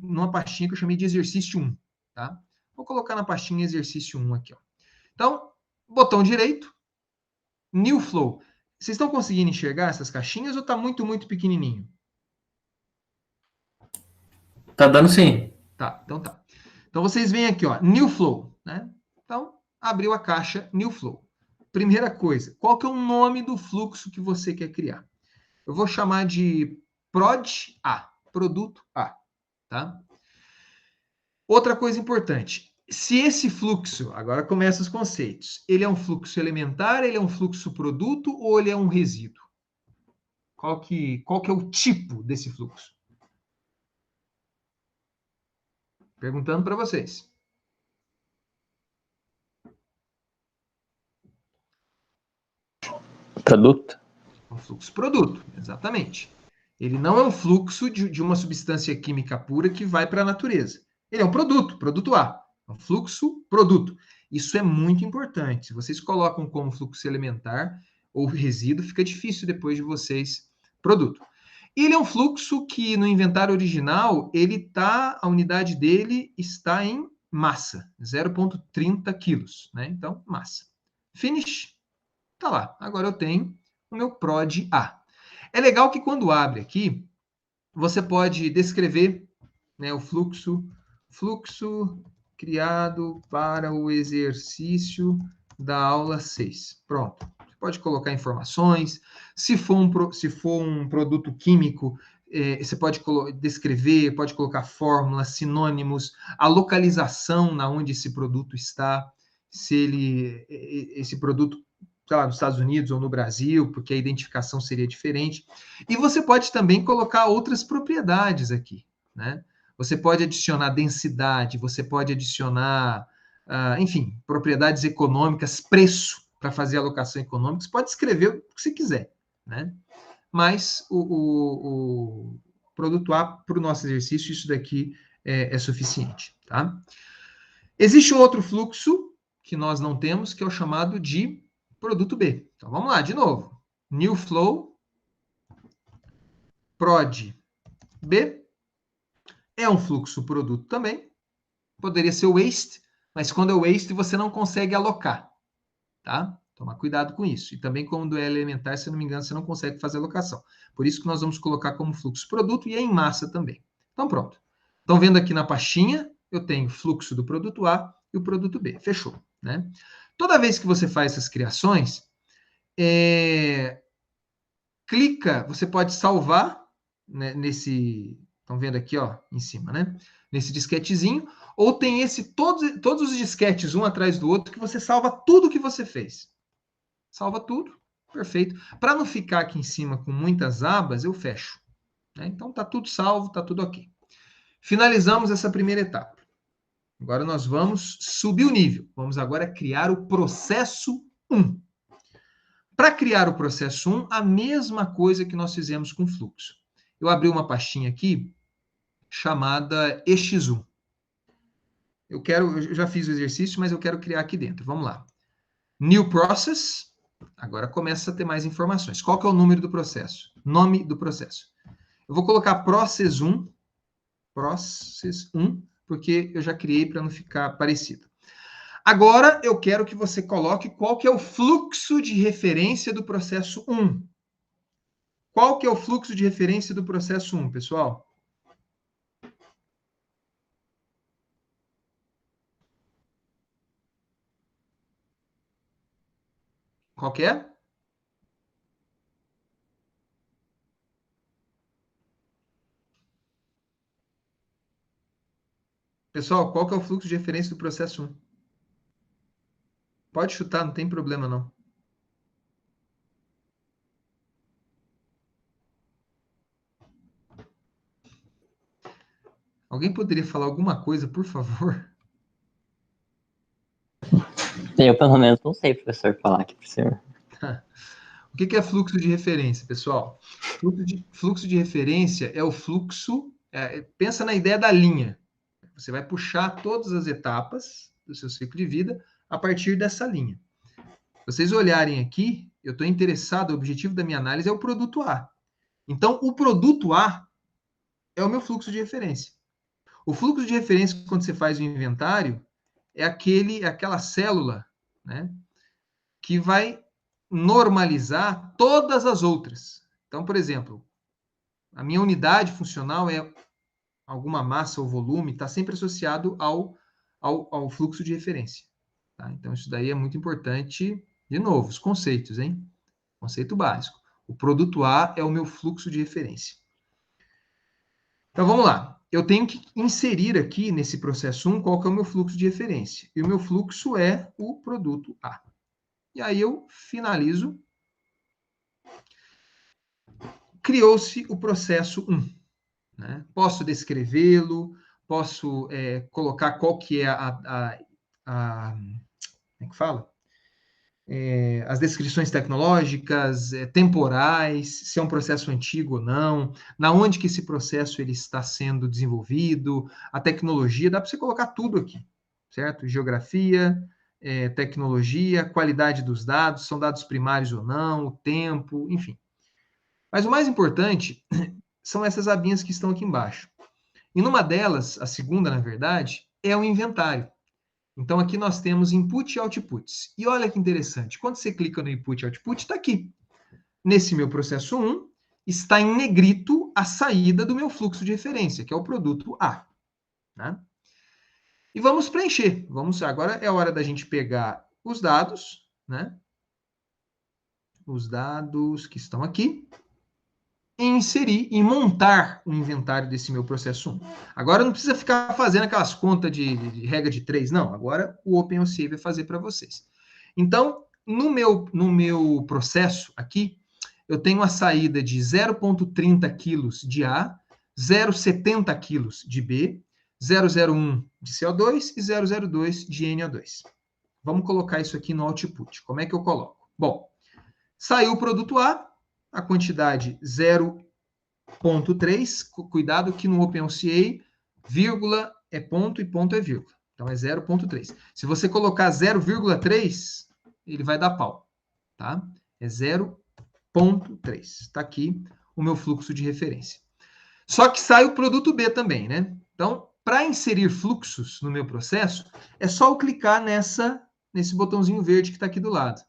numa pastinha que eu chamei de exercício 1, tá? Vou colocar na pastinha exercício 1 aqui, ó. Então, botão direito, New Flow. Vocês estão conseguindo enxergar essas caixinhas ou está muito, muito pequenininho? Tá dando sim. Tá, então tá. Então, vocês veem aqui, ó, New Flow, né? Então, abriu a caixa New Flow. Primeira coisa, qual que é o nome do fluxo que você quer criar? Eu vou chamar de Prod A, produto A, tá? Outra coisa importante, se esse fluxo, agora começam os conceitos, ele é um fluxo elementar, ele é um fluxo produto ou ele é um resíduo? Qual que é o tipo desse fluxo? Perguntando para vocês. Produto? É um fluxo produto, exatamente. Ele não é um fluxo de uma substância química pura que vai para a natureza. Ele é um produto, produto A. É um fluxo produto. Isso é muito importante. Se vocês colocam como fluxo elementar ou resíduo, fica difícil depois de vocês produto. E ele é um fluxo que no inventário original, a unidade dele está em massa, 0,30 quilos, né? Então, massa. Finish, tá lá. Agora eu tenho o meu prod A. É legal que quando abre aqui, você pode descrever, né, o fluxo criado para o exercício da aula 6. Pronto. Você pode colocar informações. Se for um produto químico, você pode descrever, pode colocar fórmulas, sinônimos, a localização na onde esse produto está, se esse produto, sei lá, nos Estados Unidos ou no Brasil, porque a identificação seria diferente. E você pode também colocar outras propriedades aqui, né? Você pode adicionar densidade, você pode adicionar, enfim, propriedades econômicas, preço para fazer a alocação econômica. Você pode escrever o que você quiser, né? Mas o produto A, para o nosso exercício, isso daqui é suficiente, tá? Existe um outro fluxo que nós não temos, que é o chamado de produto B. Então, vamos lá, de novo. New Flow, prod B, é um fluxo produto também. Poderia ser o waste, mas quando é waste, você não consegue alocar, tá? Tomar cuidado com isso. E também, quando é elementar, se eu não me engano, você não consegue fazer alocação. Por isso que nós vamos colocar como fluxo produto e é em massa também. Então, pronto. Estão vendo aqui na pastinha, eu tenho o fluxo do produto A e o produto B. Fechou, né? Toda vez que você faz essas criações, clica, você pode salvar, né, estão vendo aqui, ó, em cima, né? Nesse disquetezinho, ou tem todos os disquetes um atrás do outro, que você salva tudo que você fez. Salva tudo, perfeito. Para não ficar aqui em cima com muitas abas, eu fecho, né? Então tá tudo salvo, tá tudo ok. Finalizamos essa primeira etapa. Agora nós vamos subir o nível. Vamos agora criar o processo 1. Para criar o processo 1, a mesma coisa que nós fizemos com o fluxo. Eu abri uma pastinha aqui chamada EX1. Eu já fiz o exercício, mas eu quero criar aqui dentro. Vamos lá. New Process. Agora começa a ter mais informações. Qual que é o número do processo? Nome do processo. Eu vou colocar Process 1, porque eu já criei para não ficar parecido. Agora, eu quero que você coloque qual que é o fluxo de referência do processo 1. Qual que é o fluxo de referência do processo 1, pessoal? Qual que é? Pessoal, qual que é o fluxo de referência do processo 1? Pode chutar, não tem problema não. Alguém poderia falar alguma coisa, por favor? Eu, pelo menos, não sei, professor, falar aqui para o senhor. O que é fluxo de referência, pessoal? Fluxo de referência é o fluxo... pensa na ideia da linha. Você vai puxar todas as etapas do seu ciclo de vida a partir dessa linha. Vocês olharem aqui, eu estou interessado, o objetivo da minha análise é o produto A. Então, o produto A é o meu fluxo de referência. O fluxo de referência, quando você faz o inventário, é aquela célula, né, que vai normalizar todas as outras. Então, por exemplo, a minha unidade funcional é alguma massa ou volume, está sempre associado ao fluxo de referência. Tá? Então, isso daí é muito importante. De novo, os conceitos, hein? Conceito básico. O produto A é o meu fluxo de referência. Então, vamos lá. Eu tenho que inserir aqui, nesse processo 1, qual que é o meu fluxo de referência. E o meu fluxo é o produto A. E aí eu finalizo. Criou-se o processo 1. Né? Posso descrevê-lo, posso colocar qual que é como é que fala? As descrições tecnológicas, temporais, se é um processo antigo ou não, na onde que esse processo ele está sendo desenvolvido, a tecnologia, dá para você colocar tudo aqui, certo? Geografia, tecnologia, qualidade dos dados, são dados primários ou não, o tempo, enfim. Mas o mais importante são essas abinhas que estão aqui embaixo. E numa delas, a segunda, na verdade, é o inventário. Então, aqui nós temos input e outputs. E olha que interessante, quando você clica no input e output, está aqui. Nesse meu processo 1, está em negrito a saída do meu fluxo de referência, que é o produto A. Né? E vamos preencher. Agora é a hora da gente pegar os dados, né? Os dados que estão aqui, e inserir e montar o inventário desse meu processo 1. Agora não precisa ficar fazendo aquelas contas de regra de 3, não. Agora o OpenOCA vai fazer para vocês. Então, no meu processo aqui, eu tenho a saída de 0,30 quilos de A, 0,70 quilos de B, 0,01 de CO2 e 0,02 de NO2. Vamos colocar isso aqui no output. Como é que eu coloco? Bom, saiu o produto A, a quantidade 0,3, cuidado que no OpenOCA, vírgula é ponto e ponto é vírgula. Então, é 0,3. Se você colocar 0,3, ele vai dar pau, tá? É 0,3. Está aqui o meu fluxo de referência. Só que sai o produto B também, né? Então, para inserir fluxos no meu processo, é só eu clicar nesse botãozinho verde que está aqui do lado.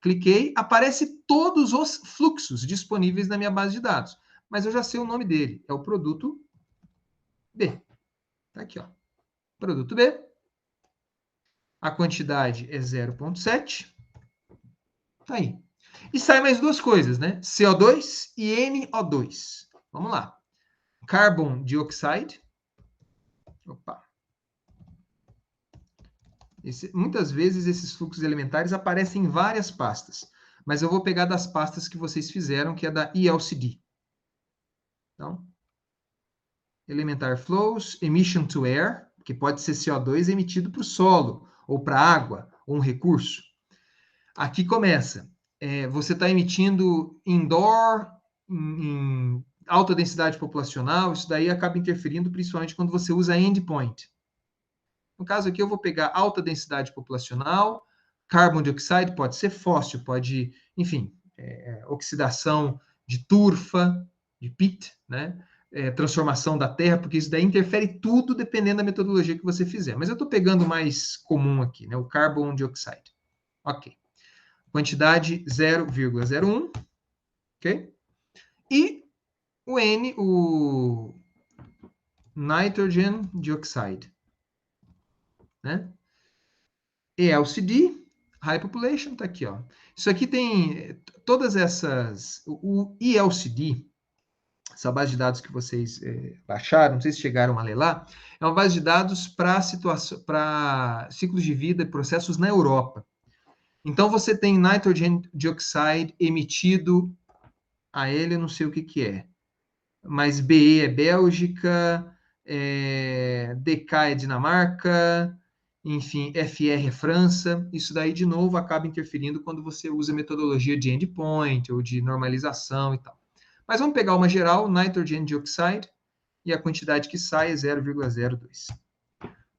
Cliquei, aparece todos os fluxos disponíveis na minha base de dados. Mas eu já sei o nome dele, é o produto B. Tá aqui, ó. Produto B. A quantidade é 0,7. Tá aí. E sai mais duas coisas, né? CO2 e NO2. Vamos lá. Carbon dioxide. Opa. Muitas vezes esses fluxos elementares aparecem em várias pastas, mas eu vou pegar das pastas que vocês fizeram, que é da ELCD. Então, elementar flows, emission to air, que pode ser CO2 emitido para o solo, ou para a água, ou um recurso. Aqui começa. Você está emitindo indoor, em alta densidade populacional, isso daí acaba interferindo principalmente quando você usa endpoint. No caso aqui, eu vou pegar alta densidade populacional, carbon dioxide, pode ser fóssil, pode, enfim, oxidação de turfa, de peat, né? Transformação da terra, porque isso daí interfere tudo dependendo da metodologia que você fizer. Mas eu estou pegando o mais comum aqui, né? O carbon dioxide. Ok. Quantidade 0,01, ok? E o N, o nitrogen dioxide. Né? ELCD, High Population, tá aqui, ó. Isso aqui tem todas essas... O ELCD, essa base de dados que vocês baixaram, não sei se chegaram a ler lá, é uma base de dados para ciclos de vida e processos na Europa. Então, você tem nitrogen dioxide emitido a ele, eu não sei o que é, mas BE é Bélgica, DK é Dinamarca, enfim, FR é França. Isso daí, de novo, acaba interferindo quando você usa metodologia de endpoint ou de normalização e tal. Mas vamos pegar uma geral, nitrogen dioxide, e a quantidade que sai é 0,02.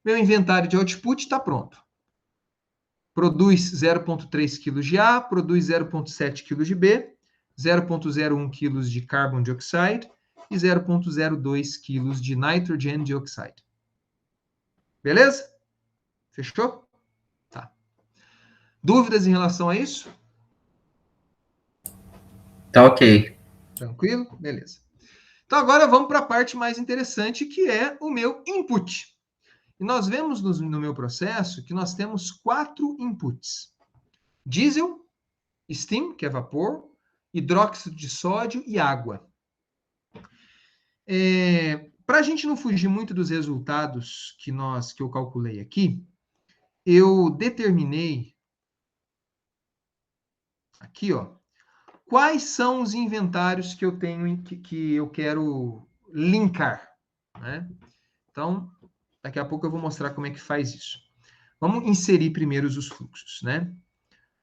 Meu inventário de output está pronto. produz 0,3 kg de A, produz 0,7 kg de B, 0,01 kg de carbon dioxide e 0,02 kg de nitrogen dioxide. Beleza? Fechou? Tá. Dúvidas em relação a isso? Tá ok. Tranquilo? Beleza. Então agora vamos para a parte mais interessante, que é o meu input. E nós vemos no meu processo que nós temos 4 inputs. Diesel, steam, que é vapor, hidróxido de sódio e água. Para a gente não fugir muito dos resultados que eu calculei aqui, eu determinei aqui, ó, quais são os inventários que eu tenho que eu quero linkar, né? Então, daqui a pouco eu vou mostrar como é que faz isso. Vamos inserir primeiro os fluxos, né?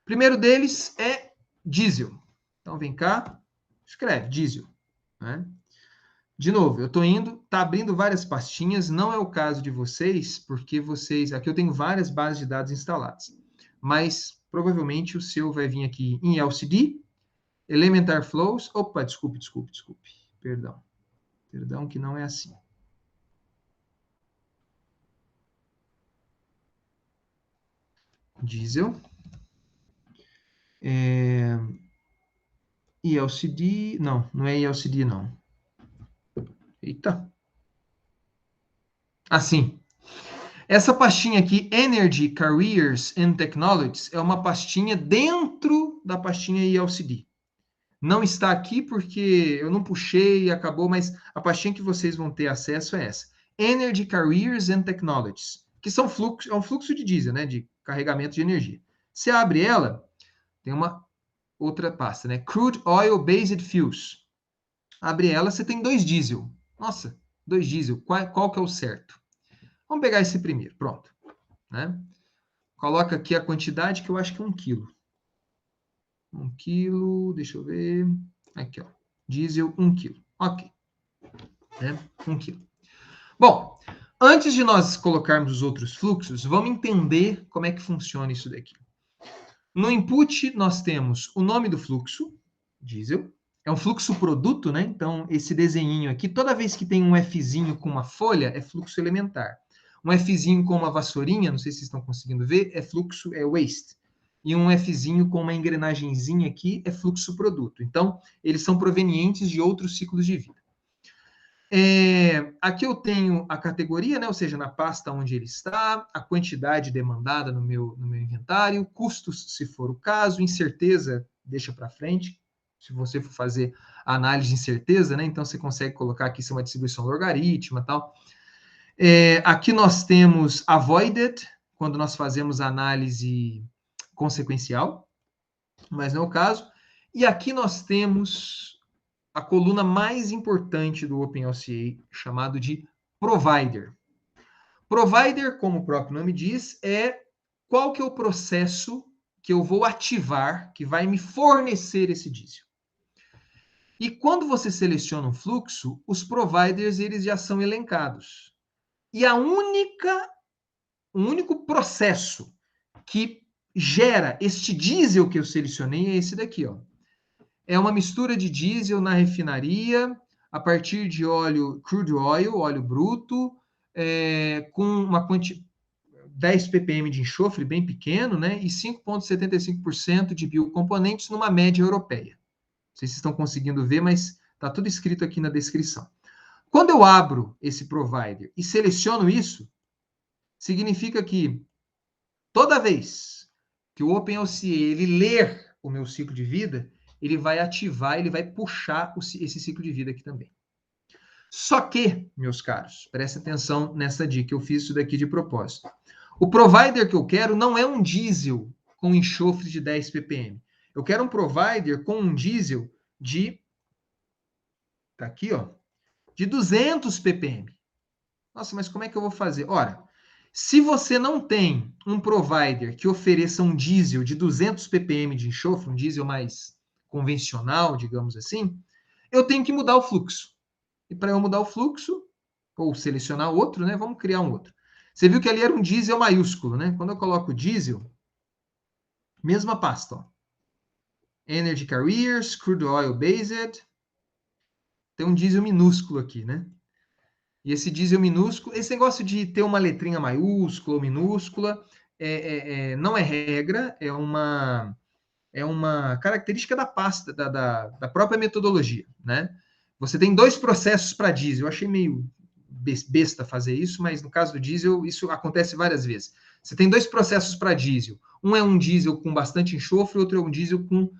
O primeiro deles é diesel. Então, vem cá, escreve diesel, né? De novo, eu estou tá abrindo várias pastinhas, não é o caso de vocês, porque aqui eu tenho várias bases de dados instaladas, mas provavelmente o seu vai vir aqui em LCD, Elementar Flows, opa, desculpe, perdão que não é assim. Diesel, ELCD, não é ELCD não. Eita. Assim. Essa pastinha aqui, Energy, Careers and Technologies, é uma pastinha dentro da pastinha ELCD. Não está aqui porque eu não puxei e acabou, mas a pastinha que vocês vão ter acesso é essa. Energy, Careers and Technologies, que é um fluxo de diesel, né, de carregamento de energia. Você abre ela, tem uma outra pasta, né? Crude Oil Based Fuels. Abre ela, você tem 2 diesel. Nossa, 2 diesel. Qual que é o certo? Vamos pegar esse primeiro, pronto. Né? Coloca aqui a quantidade, que eu acho que é 1 quilo. 1 quilo, deixa eu ver. Aqui, ó. Diesel, 1 quilo. Ok. Né? 1 quilo. Bom, antes de nós colocarmos os outros fluxos, vamos entender como é que funciona isso daqui. No input, nós temos o nome do fluxo, diesel. É um fluxo produto, né? Então, esse desenhinho aqui, toda vez que tem um Fzinho com uma folha, é fluxo elementar. Um Fzinho com uma vassourinha, não sei se vocês estão conseguindo ver, é fluxo, é waste. E um Fzinho com uma engrenagenzinha aqui é fluxo produto. Então, eles são provenientes de outros ciclos de vida. Aqui eu tenho a categoria, né? Ou seja, na pasta onde ele está, a quantidade demandada no meu inventário, custos, se for o caso, incerteza, deixa para frente, se você for fazer a análise de incerteza, né? Então, você consegue colocar aqui se é uma distribuição logarítmica e tal. Aqui nós temos avoided, quando nós fazemos a análise consequencial, mas não é o caso. E aqui nós temos a coluna mais importante do OpenLCA, chamado de provider. Provider, como o próprio nome diz, é qual que é o processo que eu vou ativar, que vai me fornecer esse diesel. E quando você seleciona um fluxo, os providers eles já são elencados. E o único processo que gera este diesel que eu selecionei é esse daqui, ó. É uma mistura de diesel na refinaria, a partir de crude oil, óleo bruto, com uma quantidade 10 ppm de enxofre, bem pequeno, né? E 5,75% de biocomponentes numa média europeia. Não sei se estão conseguindo ver, mas está tudo escrito aqui na descrição. Quando eu abro esse provider e seleciono isso, significa que toda vez que o OpenLCA ele ler o meu ciclo de vida, ele vai ativar, ele vai puxar esse ciclo de vida aqui também. Só que, meus caros, prestem atenção nessa dica, eu fiz isso daqui de propósito. O provider que eu quero não é um diesel com enxofre de 10 ppm. Eu quero um provider com um diesel tá aqui, ó, de 200 ppm. Nossa, mas como é que eu vou fazer? Ora, se você não tem um provider que ofereça um diesel de 200 ppm de enxofre, um diesel mais convencional, digamos assim, eu tenho que mudar o fluxo. E para eu mudar o fluxo, ou selecionar outro, né, vamos criar um outro. Você viu que ali era um diesel maiúsculo, né? Quando eu coloco diesel, Mesma pasta, ó. Energy Carriers, Crude Oil Based. Tem um diesel minúsculo aqui, né? E esse diesel minúsculo, esse negócio de ter uma letrinha maiúscula ou minúscula, não é regra, é uma característica da pasta, da própria metodologia, né? Você tem 2 processos para diesel. Eu achei meio besta fazer isso, mas no caso do diesel, isso acontece várias vezes. Você tem 2 processos para diesel. Um é um diesel com bastante enxofre, outro é um diesel com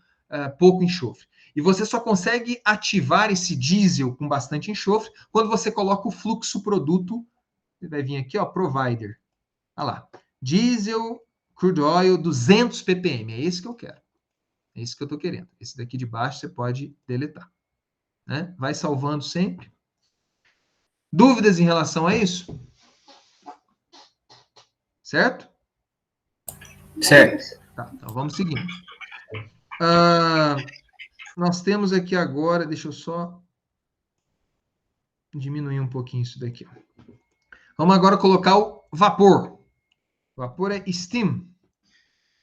pouco enxofre. E você só consegue ativar esse diesel com bastante enxofre quando você coloca o fluxo produto. Você vai vir aqui, ó, provider. Olha lá. Diesel, crude oil, 200 ppm. É esse que eu quero. É isso que eu estou querendo. Esse daqui de baixo você pode deletar. Né? Vai salvando sempre. Dúvidas em relação a isso? Certo? Certo. Tá, então vamos seguindo. Nós temos aqui agora, deixa eu só diminuir um pouquinho isso daqui. Ó. Vamos agora colocar o vapor. O vapor é steam.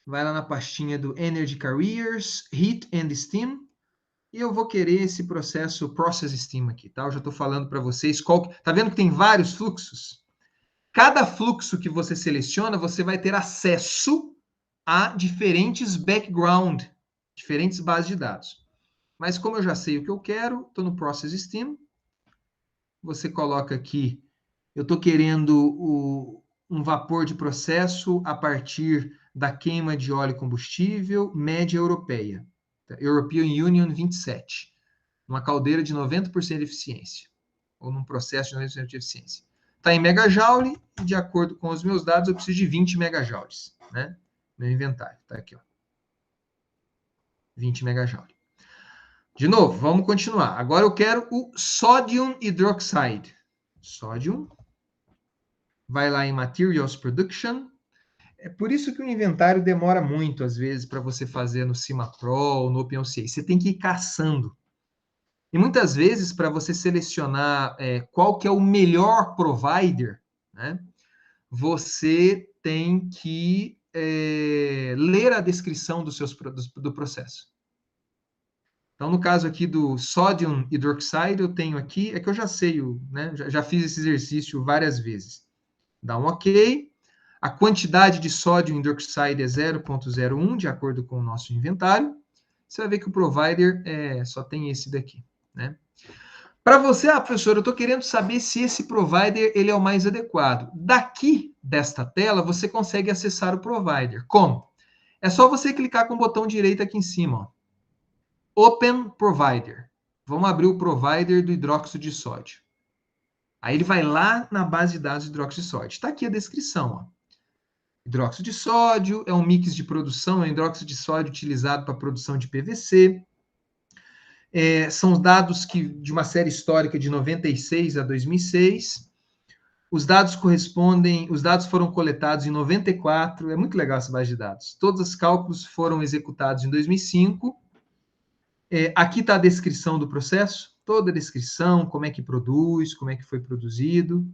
Vai lá na pastinha do Energy Carriers, Heat and Steam. E eu vou querer esse processo Process Steam aqui, tá? Eu já estou falando para vocês tá vendo que tem vários fluxos? Cada fluxo que você seleciona, você vai ter acesso a diferentes background, diferentes bases de dados. Mas como eu já sei o que eu quero, estou no Process Steam. Você coloca aqui, eu estou querendo um vapor de processo a partir da queima de óleo e combustível média europeia. European Union 27. Uma caldeira de 90% de eficiência. Ou num processo de 90% de eficiência. Está em megajoule, e de acordo com os meus dados, eu preciso de 20 megajoules. Né? Meu inventário. Está aqui, ó. 20 megajoule. De novo, vamos continuar. Agora eu quero o sodium hydroxide. Sódio. Vai lá em Materials Production. É por isso que o inventário demora muito, às vezes, para você fazer no Cimapro, no OpenOCA. Você tem que ir caçando. E muitas vezes, para você selecionar qual que é o melhor provider, né, você tem que ler a descrição do processo. Então, no caso aqui do sodium hydroxide, eu tenho aqui, é que eu já sei, né, já fiz esse exercício várias vezes. Dá um OK. A quantidade de sódio hidroxide é 0,01, de acordo com o nosso inventário. Você vai ver que o provider só tem esse daqui. Né? Para você, professor, eu estou querendo saber se esse provider ele é o mais adequado. Daqui desta tela, você consegue acessar o provider. Como? É só você clicar com o botão direito aqui em cima. Ó. Open Provider. Vamos abrir o provider do hidróxido de sódio. Aí ele vai lá na base de dados de hidróxido de sódio. Está aqui a descrição. Ó. Hidróxido de sódio é um mix de produção, é um hidróxido de sódio utilizado para a produção de PVC. São dados de uma série histórica de 96 a 2006. Os dados foram coletados em 94, é muito legal essa base de dados. Todos os cálculos foram executados em 2005. Aqui está a descrição do processo, toda a descrição, como é que produz, como é que foi produzido.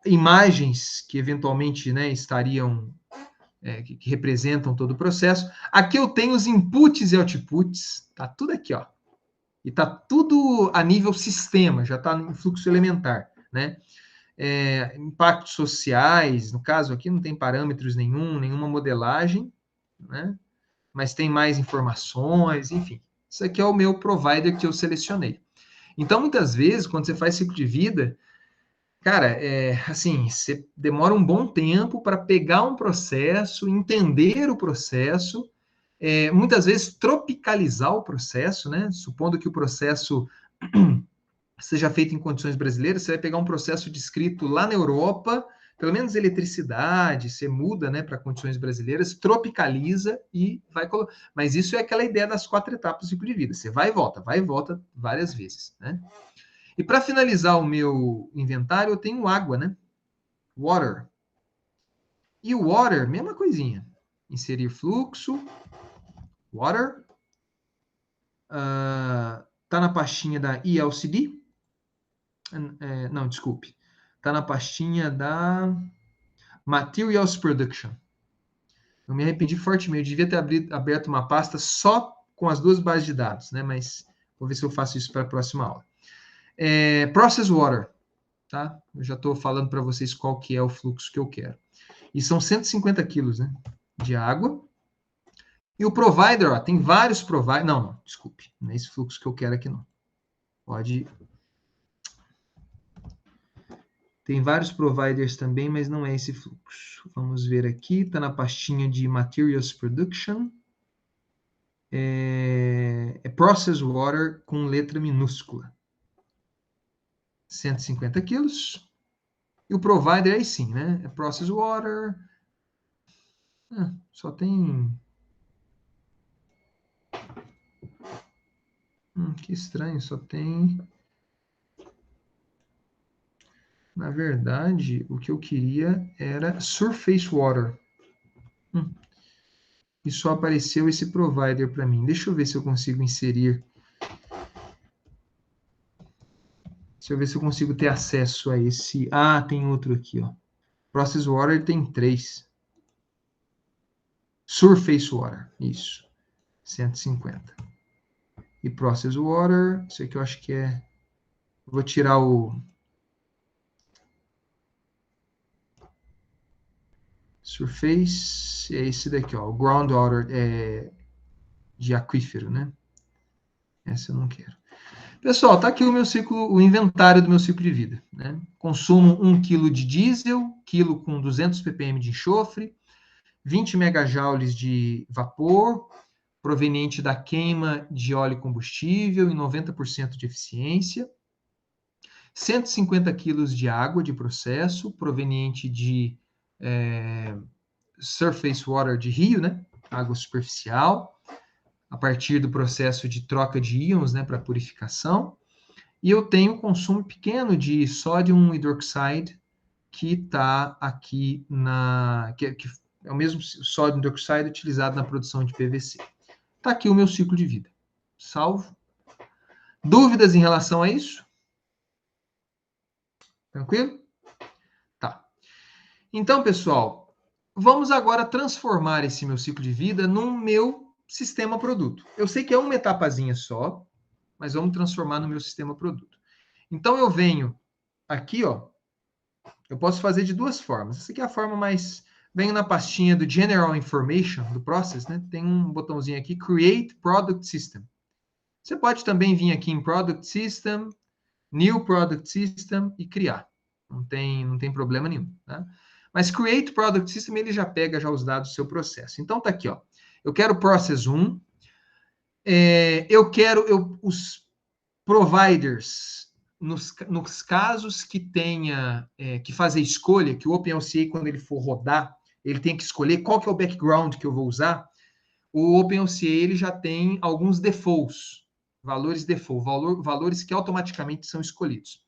Imagens que eventualmente, né, estariam, que representam todo o processo. Aqui eu tenho os inputs e outputs, tá tudo aqui, ó. E tá tudo a nível sistema, já está no fluxo elementar, né? Impactos sociais, no caso aqui não tem parâmetros nenhuma modelagem, né? Mas tem mais informações, enfim. Isso aqui é o meu provider que eu selecionei. Então, muitas vezes, quando você faz ciclo de vida, cara, assim, você demora um bom tempo para pegar um processo, entender o processo, muitas vezes tropicalizar o processo, né? Supondo que o processo seja feito em condições brasileiras, você vai pegar um processo descrito lá na Europa, pelo menos eletricidade, você muda, né, para condições brasileiras, tropicaliza e vai colocar. Mas isso é aquela ideia das 4 etapas do ciclo de vida. Você vai e volta várias vezes, né? E para finalizar o meu inventário, eu tenho água, né? Water. E o water, mesma coisinha. Inserir fluxo. Water. Tá na pastinha da ELCD. Não, desculpe. Tá na pastinha da Materials Production. Eu me arrependi fortemente. Eu devia ter aberto uma pasta só com as duas bases de dados, né? Mas vou ver se eu faço isso para a próxima aula. Process Water, tá? Eu já estou falando para vocês qual que é o fluxo que eu quero. E são 150 quilos, né? De água. E o provider, ó, tem vários providers. Não, desculpe. Não é esse fluxo que eu quero aqui, não. Pode... Tem vários providers também, mas não é esse fluxo. Vamos ver aqui, está na pastinha de Materials Production. É Process Water com letra minúscula. 150 quilos. E o provider aí sim, né? É Process Water. Só tem... que estranho, só tem... Na verdade, o que eu queria era Surface Water. E só apareceu esse provider para mim. Deixa eu ver se eu consigo inserir. Deixa eu ver se eu consigo ter acesso a esse. Ah, tem outro aqui, ó. Process Water tem 3. Surface Water, isso. 150. E Process Water, isso aqui eu acho que é... Vou tirar o... Surface, é esse daqui, ó. O Groundwater de aquífero, né? Essa eu não quero. Pessoal, tá aqui o meu ciclo, o inventário do meu ciclo de vida, né? Consumo 1 kg de diesel, quilo com 200 ppm de enxofre, 20 megajoules de vapor, proveniente da queima de óleo e combustível em 90% de eficiência, 150 kg de água de processo, proveniente de surface water de rio, né? Água superficial, a partir do processo de troca de íons, né, para purificação. E eu tenho consumo pequeno de sódio hidroxide, que está aqui que é o mesmo sódio hidroxide utilizado na produção de PVC. Está aqui o meu ciclo de vida. Salvo. Dúvidas em relação a isso? Tranquilo? Tá. Então, pessoal, vamos agora transformar esse meu ciclo de vida num meu sistema produto. Eu sei que é uma etapazinha só, mas vamos transformar no meu sistema produto. Então, eu venho aqui, ó, eu posso fazer de duas formas. Essa aqui é a forma mais... Venho na pastinha do General Information, do Process, né? Tem um botãozinho aqui, Create Product System. Você pode também vir aqui em Product System, New Product System e criar. Não tem problema nenhum, tá? Mas Create Product System, ele já pega já os dados do seu processo. Então, tá aqui, ó. Eu quero Process 1. Eu quero os providers, nos casos que tenha que fazer escolha, que o OpenLCA, quando ele for rodar, ele tem que escolher qual que é o background que eu vou usar. O OpenLCA, ele já tem alguns defaults, valores default, valores que automaticamente são escolhidos.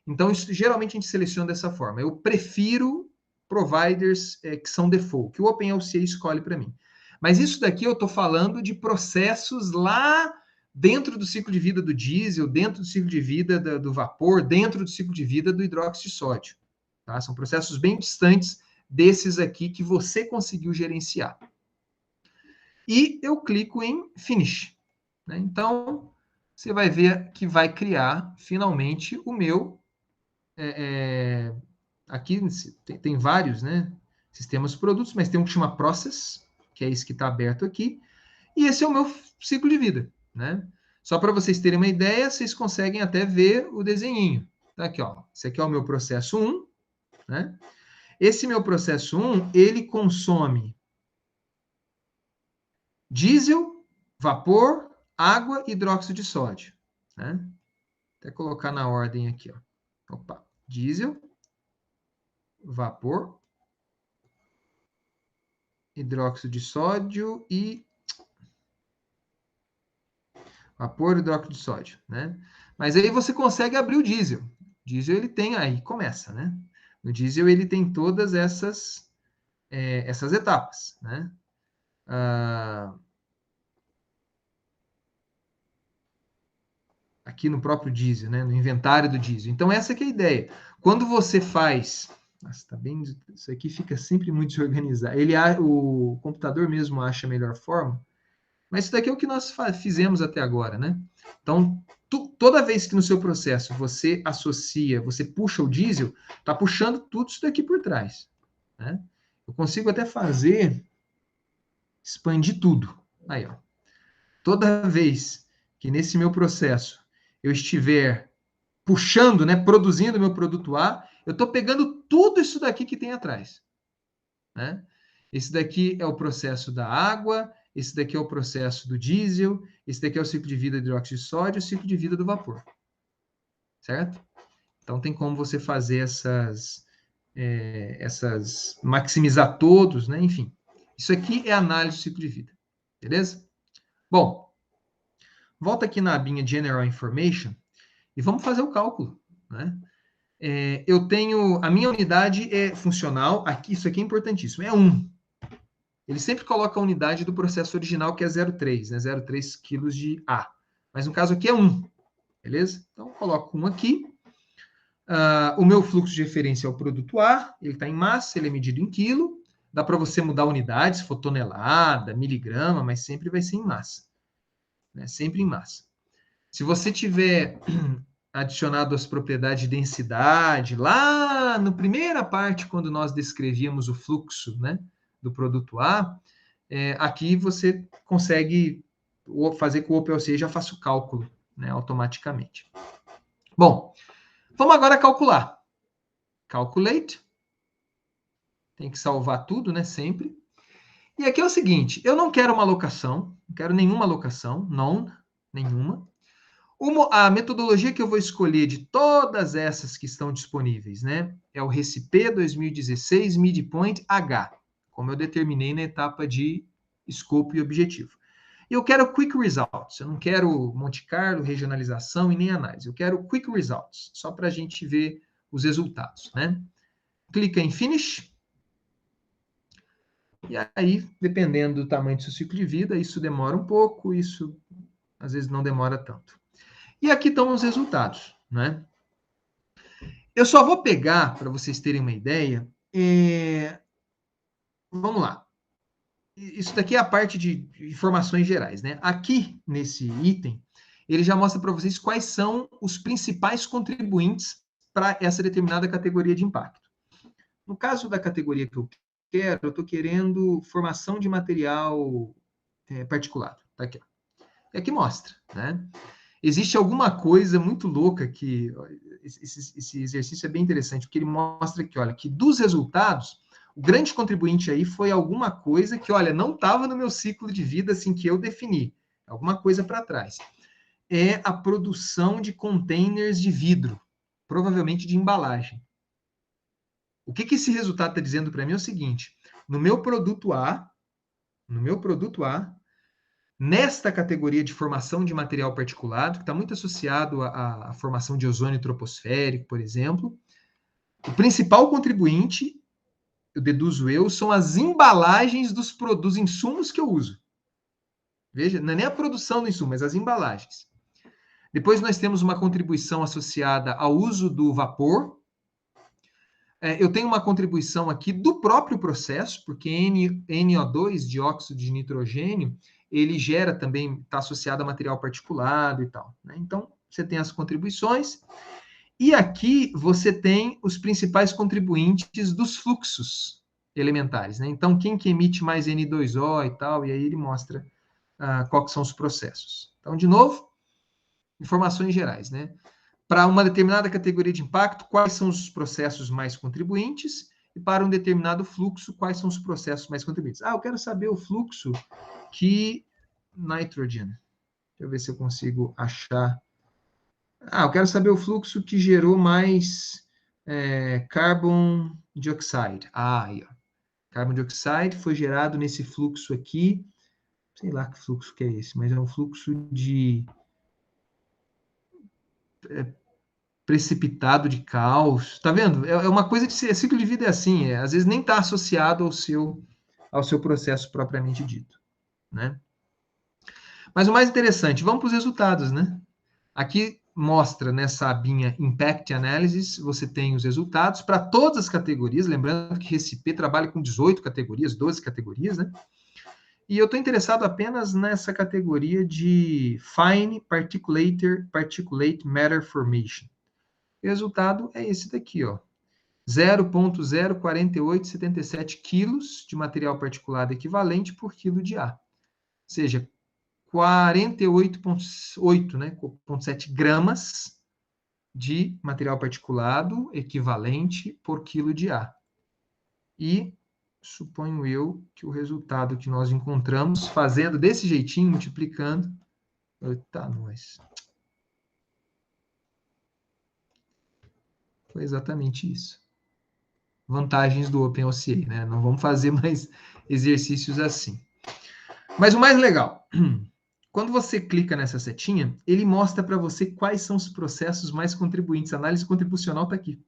Então, geralmente a gente seleciona dessa forma. Eu prefiro providers que são default, que o OpenLCA escolhe para mim. Mas isso daqui eu estou falando de processos lá dentro do ciclo de vida do diesel, dentro do ciclo de vida do vapor, dentro do ciclo de vida do hidróxido de sódio. Tá? São processos bem distantes desses aqui que você conseguiu gerenciar. E eu clico em Finish. Né? Então, você vai ver que vai criar, finalmente, o meu... aqui tem vários, né, sistemas produtos, mas tem um que chama Process, que é esse que está aberto aqui, e esse é o meu ciclo de vida, né? Só para vocês terem uma ideia, vocês conseguem até ver o desenhinho. Tá aqui, ó. Esse aqui é o meu processo 1, né? Esse meu processo 1, ele consome diesel, vapor, água e hidróxido de sódio, né? Até colocar na ordem aqui, ó. Opa, diesel, vapor, hidróxido de sódio e vapor, hidróxido de sódio, né? Mas aí você consegue abrir o diesel. O diesel, ele tem, aí começa, né? No diesel, ele tem todas essas etapas, né? Aqui no próprio diesel, né? No inventário do diesel. Então, essa que é a ideia. Quando você faz Nossa, tá bem, isso aqui fica sempre muito desorganizado. O computador mesmo acha a melhor forma, mas isso daqui é o que nós fizemos até agora, né? Então, toda vez que no seu processo você associa, você puxa o diesel, tá puxando tudo isso daqui por trás, né? Eu consigo até expandir tudo. Aí, ó. Toda vez que nesse meu processo eu estiver puxando, né, produzindo meu produto A, eu estou pegando tudo isso daqui que tem atrás, né? Esse daqui é o processo da água, esse daqui é o processo do diesel, esse daqui é o ciclo de vida do dióxido de sódio, o ciclo de vida do vapor, certo? Então tem como você fazer essas maximizar todos, né? Enfim, isso aqui é análise do ciclo de vida, beleza? Bom, volta aqui na abinha General Information e vamos fazer o cálculo, né? Eu tenho, a minha unidade é funcional, aqui, isso aqui é importantíssimo, é 1. Ele sempre coloca a unidade do processo original, que é 0,3, né? 0,3 quilos de A. Mas no caso aqui é 1, beleza? Então, eu coloco 1 aqui. O meu fluxo de referência é o produto A, ele está em massa, ele é medido em quilo. Dá para você mudar a unidade, se for tonelada, miligrama, mas sempre vai ser em massa, né? Sempre em massa. Se você tiver adicionado as propriedades de densidade, lá na primeira parte, quando nós descrevíamos o fluxo, né, do produto A, aqui você consegue fazer com o OPLC já faça o cálculo, né, automaticamente. Bom, vamos agora calcular. Calculate. Tem que salvar tudo, né, sempre. E aqui é o seguinte, eu não quero uma alocação, não quero nenhuma alocação, não, nenhuma. A metodologia que eu vou escolher de todas essas que estão disponíveis, né, é o RECIPE 2016 Midpoint H, como eu determinei na etapa de escopo e objetivo. E eu quero Quick Results, eu não quero Monte Carlo, regionalização e nem análise, eu quero Quick Results, só para a gente ver os resultados, né? Clica em Finish, e aí, dependendo do tamanho do seu ciclo de vida, isso demora um pouco, isso às vezes não demora tanto. E aqui estão os resultados, né? Eu só vou pegar, para vocês terem uma ideia, vamos lá. Isso daqui é a parte de informações gerais, né? Aqui, nesse item, ele já mostra para vocês quais são os principais contribuintes para essa determinada categoria de impacto. No caso da categoria que eu quero, eu estou querendo formação de material particulado. Tá aqui, ó. E aqui mostra, né? Existe alguma coisa muito louca que... Esse exercício é bem interessante, porque ele mostra que, olha, que dos resultados, o grande contribuinte aí foi alguma coisa que, olha, não estava no meu ciclo de vida, assim, que eu defini. Alguma coisa para trás. É a produção de containers de vidro, provavelmente de embalagem. O que esse resultado está dizendo para mim é o seguinte, no meu produto A, nesta categoria de formação de material particulado, que está muito associado à formação de ozônio troposférico, por exemplo, o principal contribuinte, eu deduzo são as embalagens dos insumos que eu uso. Veja, não é nem a produção do insumo, mas as embalagens. Depois nós temos uma contribuição associada ao uso do vapor. Eu tenho uma contribuição aqui do próprio processo, porque NO2, dióxido de nitrogênio, ele gera também, está associado a material particulado e tal, né? Então, você tem as contribuições. E aqui você tem os principais contribuintes dos fluxos elementares, né? Então, quem que emite mais N2O e tal, e aí ele mostra quais são os processos. Então, de novo, informações gerais, né? Para uma determinada categoria de impacto, quais são os processos mais contribuintes, e para um determinado fluxo, quais são os processos mais contribuintes. Eu quero saber o fluxo que... Nitrogen. Deixa eu ver se eu consigo achar... eu quero saber o fluxo que gerou mais carbon dioxide. Aí, ó. Carbon dioxide foi gerado nesse fluxo aqui. Sei lá que fluxo que é esse, mas é um fluxo de... precipitado de caos. Tá vendo? É uma coisa de ciclo de vida é assim, às vezes nem está associado ao seu processo propriamente dito, né? Mas o mais interessante, vamos para os resultados, né? Aqui mostra nessa abinha Impact Analysis, você tem os resultados para todas as categorias, lembrando que Recipe trabalha com 18 categorias, 12 categorias, né? E eu estou interessado apenas nessa categoria de Fine Particulate Matter Formation. O resultado é esse daqui, ó. 0,04877 quilos de material particulado equivalente por quilo de ar. Ou seja, 48,8, né, 0,7 gramas de material particulado equivalente por quilo de ar. E suponho eu que o resultado que nós encontramos, fazendo desse jeitinho, multiplicando... Eita, nós. Foi exatamente isso. Vantagens do OpenOCA, né? Não vamos fazer mais exercícios assim. Mas o mais legal, quando você clica nessa setinha, ele mostra para você quais são os processos mais contribuintes. A análise contribucional está aqui.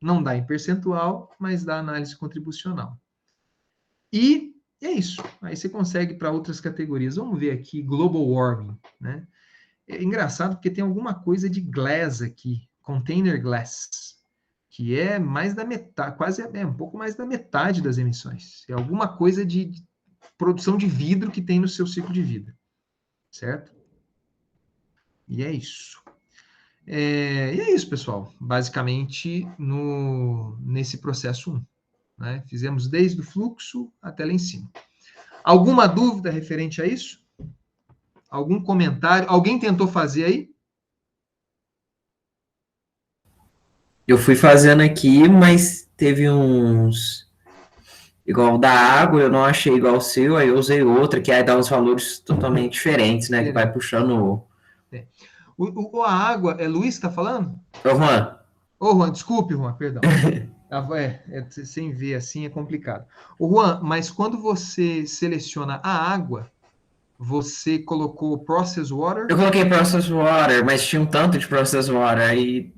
Não dá em percentual, mas dá análise contribucional. E é isso. Aí você consegue para outras categorias. Vamos ver aqui, Global Warming, né? É engraçado porque tem alguma coisa de glass aqui, container glass, que é mais da metade, quase um pouco mais da metade das emissões. É alguma coisa de produção de vidro que tem no seu ciclo de vida, certo? E é isso. E é isso, pessoal. Basicamente, nesse processo 1. Né? Fizemos desde o fluxo até lá em cima. Alguma dúvida referente a isso? Algum comentário? Alguém tentou fazer aí? Eu fui fazendo aqui, mas teve uns... Igual da água, eu não achei igual o seu, aí eu usei outra, que aí dá uns valores totalmente diferentes, né? Que vai puxando... A água, é Luiz que está falando? Ô, Juan. Ô, Juan, desculpe, Juan, perdão. Sem ver assim é complicado. Ô, Juan, mas quando você seleciona a água, você colocou Process Water? Eu coloquei Process Water, mas tinha um tanto de Process Water, aí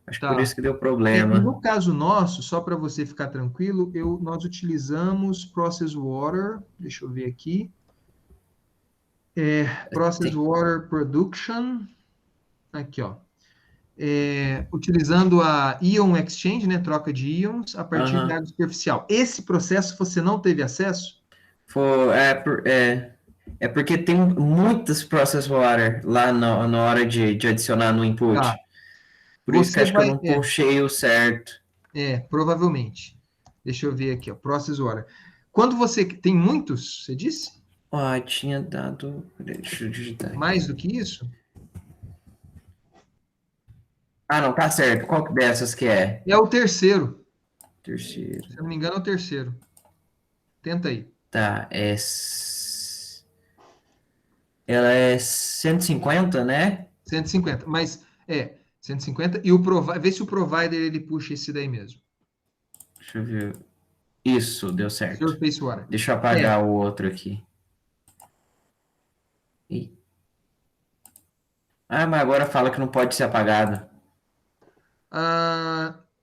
acho que por isso que deu problema. No caso nosso, só para você ficar tranquilo, nós utilizamos Process Water, deixa eu ver aqui, Process Water Production, aqui, ó, utilizando a Ion Exchange, né, troca de íons, a partir de água superficial. Esse processo você não teve acesso? É porque tem muitas Process Water lá na hora de adicionar no input. Tá. Por isso que acho que eu não puxei o certo. Provavelmente. Deixa eu ver aqui, ó, Process Water. Quando você... Tem muitos, você disse? Tinha dado... Deixa eu digitar aqui. Mais do que isso? Não, tá certo. Qual dessas que é? É o terceiro. Terceiro. Se eu não me engano, é o terceiro. Tenta aí. Tá, ela é 150, né? 150, mas 150 e vê se o provider ele puxa esse daí mesmo. Deixa eu ver. Isso, deu certo. Surface Water. Deixa eu apagar o outro aqui. Mas agora fala que não pode ser apagado.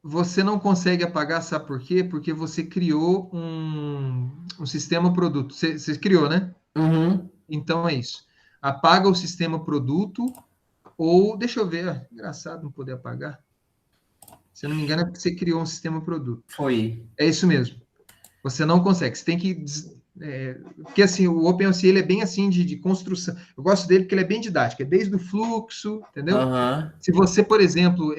Você não consegue apagar, sabe por quê? Porque você criou um sistema produto. Você criou, né? Uhum. Então é isso. Apaga o sistema produto ou... Deixa eu ver. Engraçado não poder apagar. Se eu não me engano, é porque você criou um sistema produto. Foi. É isso mesmo. Você não consegue. Você tem que... porque assim, o OpenOCA ele é bem assim de construção. Eu gosto dele porque ele é bem didático. É desde o fluxo, entendeu? Se você, por exemplo,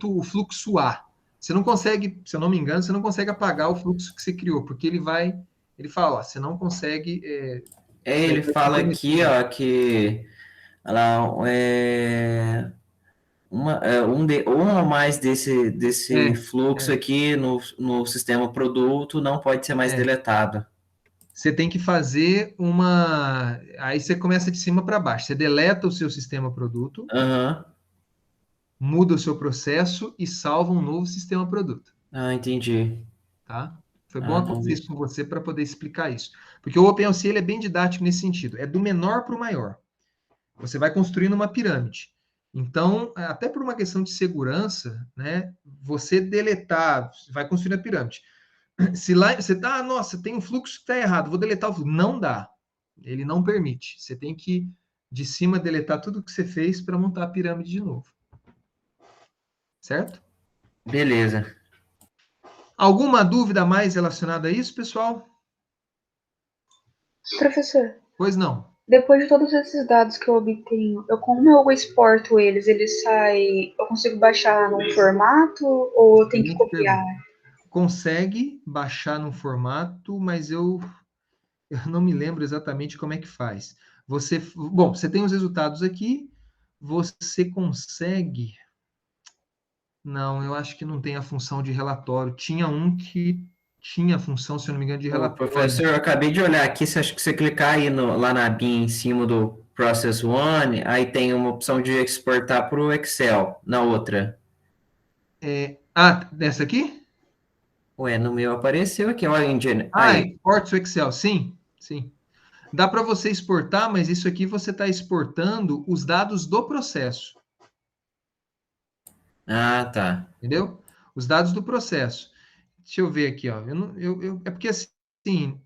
o fluxo A, você não consegue, se eu não me engano, você não consegue apagar o fluxo que você criou, porque ele fala, ó, você não consegue... ele fala aqui, ó, que um ou mais desse fluxo aqui no sistema produto não pode ser mais deletado. Você tem que fazer aí você começa de cima para baixo. Você deleta o seu sistema produto, muda o seu processo e salva um novo sistema produto. Entendi. Tá? Foi bom acontecer isso com você para poder explicar isso. Porque o OpenOCA ele é bem didático nesse sentido. É do menor para o maior. Você vai construindo uma pirâmide. Então, até por uma questão de segurança, né, você deletar, vai construir a pirâmide. Se lá você nossa, tem um fluxo que está errado, vou deletar o fluxo. Não dá. Ele não permite. Você tem que de cima deletar tudo que você fez para montar a pirâmide de novo. Certo? Beleza. Alguma dúvida mais relacionada a isso, pessoal? Professor, Pois não. depois de todos esses dados que eu obtenho, como eu exporto eles? Eu consigo baixar num formato ou eu tenho que Excelente copiar? pergunta. Consegue baixar no formato, mas eu não me lembro exatamente como é que faz. Bom, você tem os resultados aqui, você consegue. Não, eu acho que não tem a função de relatório. Tinha um que tinha a função, se eu não me engano, de Ô, relatório. professor, eu acabei de olhar aqui, você acha que você clicar aí lá na BIM em cima do Process One, aí tem uma opção de exportar para o Excel, na outra. Dessa aqui? Ué, no meu apareceu aqui, olha, aí. Export to Excel, sim, sim. Dá para você exportar, mas isso aqui você está exportando os dados do processo, Ah, tá. entendeu? Os dados do processo. Deixa eu ver aqui, ó. É porque assim,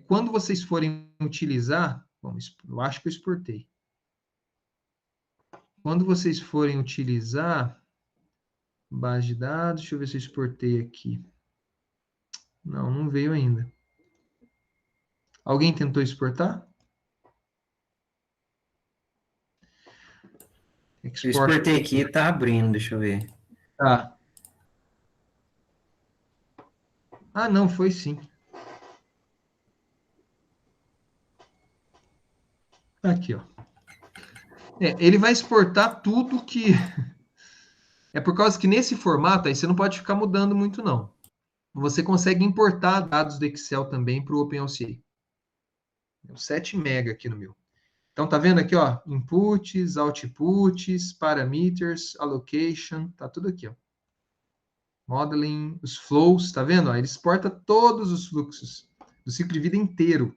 quando vocês forem utilizar, bom, eu acho que eu exportei. Quando vocês forem utilizar base de dados, deixa eu ver se eu exportei aqui. Não, não veio ainda. Alguém tentou exportar? Eu Export. exportei aqui, tá abrindo, deixa eu ver. Tá. Ah, não, foi sim. Aqui, ó. Ele vai exportar tudo que. É por causa que nesse formato aí você não pode ficar mudando muito, não. Você consegue importar dados do Excel também para o OpenOCA. 7 MB aqui no meu. Então, tá vendo aqui, ó? Inputs, outputs, parameters, allocation, tá tudo aqui, ó. Modeling, os flows, tá vendo? Ó, ele exporta todos os fluxos do ciclo de vida inteiro.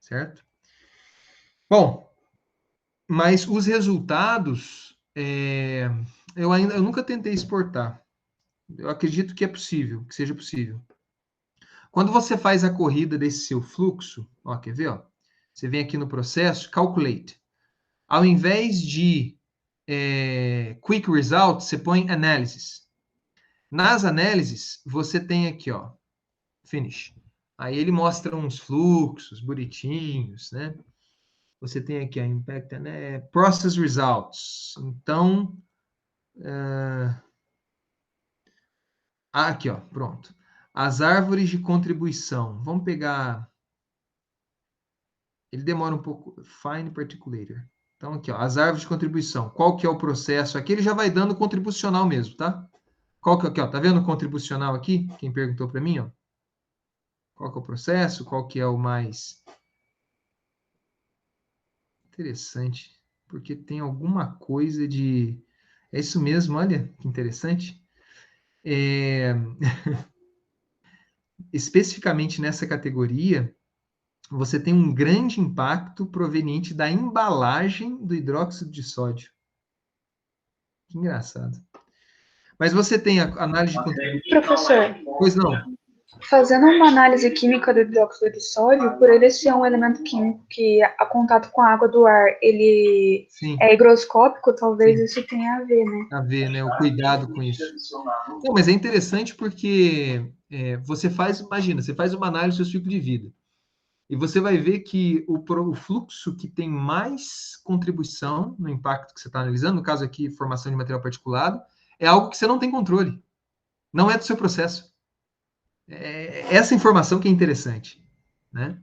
Certo? Bom, mas os resultados, eu nunca tentei exportar. Eu acredito que é possível, que seja possível. Quando você faz a corrida desse seu fluxo, ó, quer ver? Ó? Você vem aqui no processo, calculate. Ao invés de quick result, você põe analysis. Nas análises, você tem aqui, ó, finish. Aí ele mostra uns fluxos bonitinhos, né? Você tem aqui a impact, né? Process results. Então, aqui, ó, pronto. As árvores de contribuição. Vamos pegar. Ele demora um pouco. Fine Particulator. Então, aqui, ó, as árvores de contribuição. Qual que é o processo? Aqui ele já vai dando contribucional mesmo, tá? Qual que é aqui, ó? Tá vendo o contribucional aqui? Quem perguntou para mim, ó. Qual que é o processo? Qual que é o mais interessante? Porque tem alguma coisa de. É isso mesmo, olha que interessante. Especificamente nessa categoria, você tem um grande impacto proveniente da embalagem do hidróxido de sódio. Que engraçado. Mas você tem a análise de contribuição. Professor, Pois não. fazendo uma análise química do dióxido de sódio, por ele ser um elemento químico que a contato com a água do ar, ele Sim, é higroscópico, talvez sim. isso tenha a ver, né? A ver, né? O cuidado com isso. Não, mas é interessante porque você faz, imagina, você faz uma análise do seu ciclo de vida. E você vai ver que o fluxo que tem mais contribuição no impacto que você está analisando, no caso aqui, formação de material particulado, é algo que você não tem controle. Não é do seu processo. Essa informação que é interessante, né?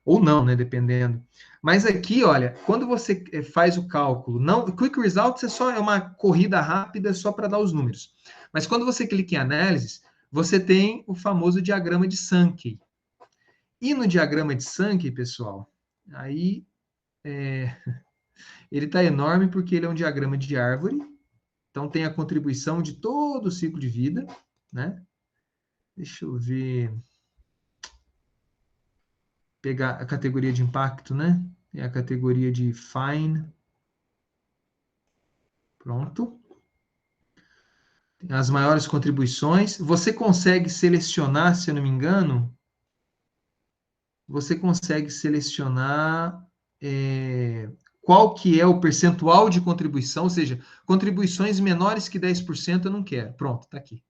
Ou não, né? Dependendo. Mas aqui, olha, quando você faz o cálculo, não, quick results é uma corrida rápida só para dar os números. Mas quando você clica em análises, você tem o famoso diagrama de Sankey. E no diagrama de Sankey, pessoal, aí ele está enorme porque ele é um diagrama de árvore. Então tem a contribuição de todo o ciclo de vida, né? Deixa eu ver. Pegar a categoria de impacto, né? É a categoria de fine. Pronto. Tem as maiores contribuições. Você consegue selecionar, se eu não me engano, você consegue selecionar qual que é o percentual de contribuição, ou seja, contribuições menores que 10% eu não quero. Pronto, está aqui.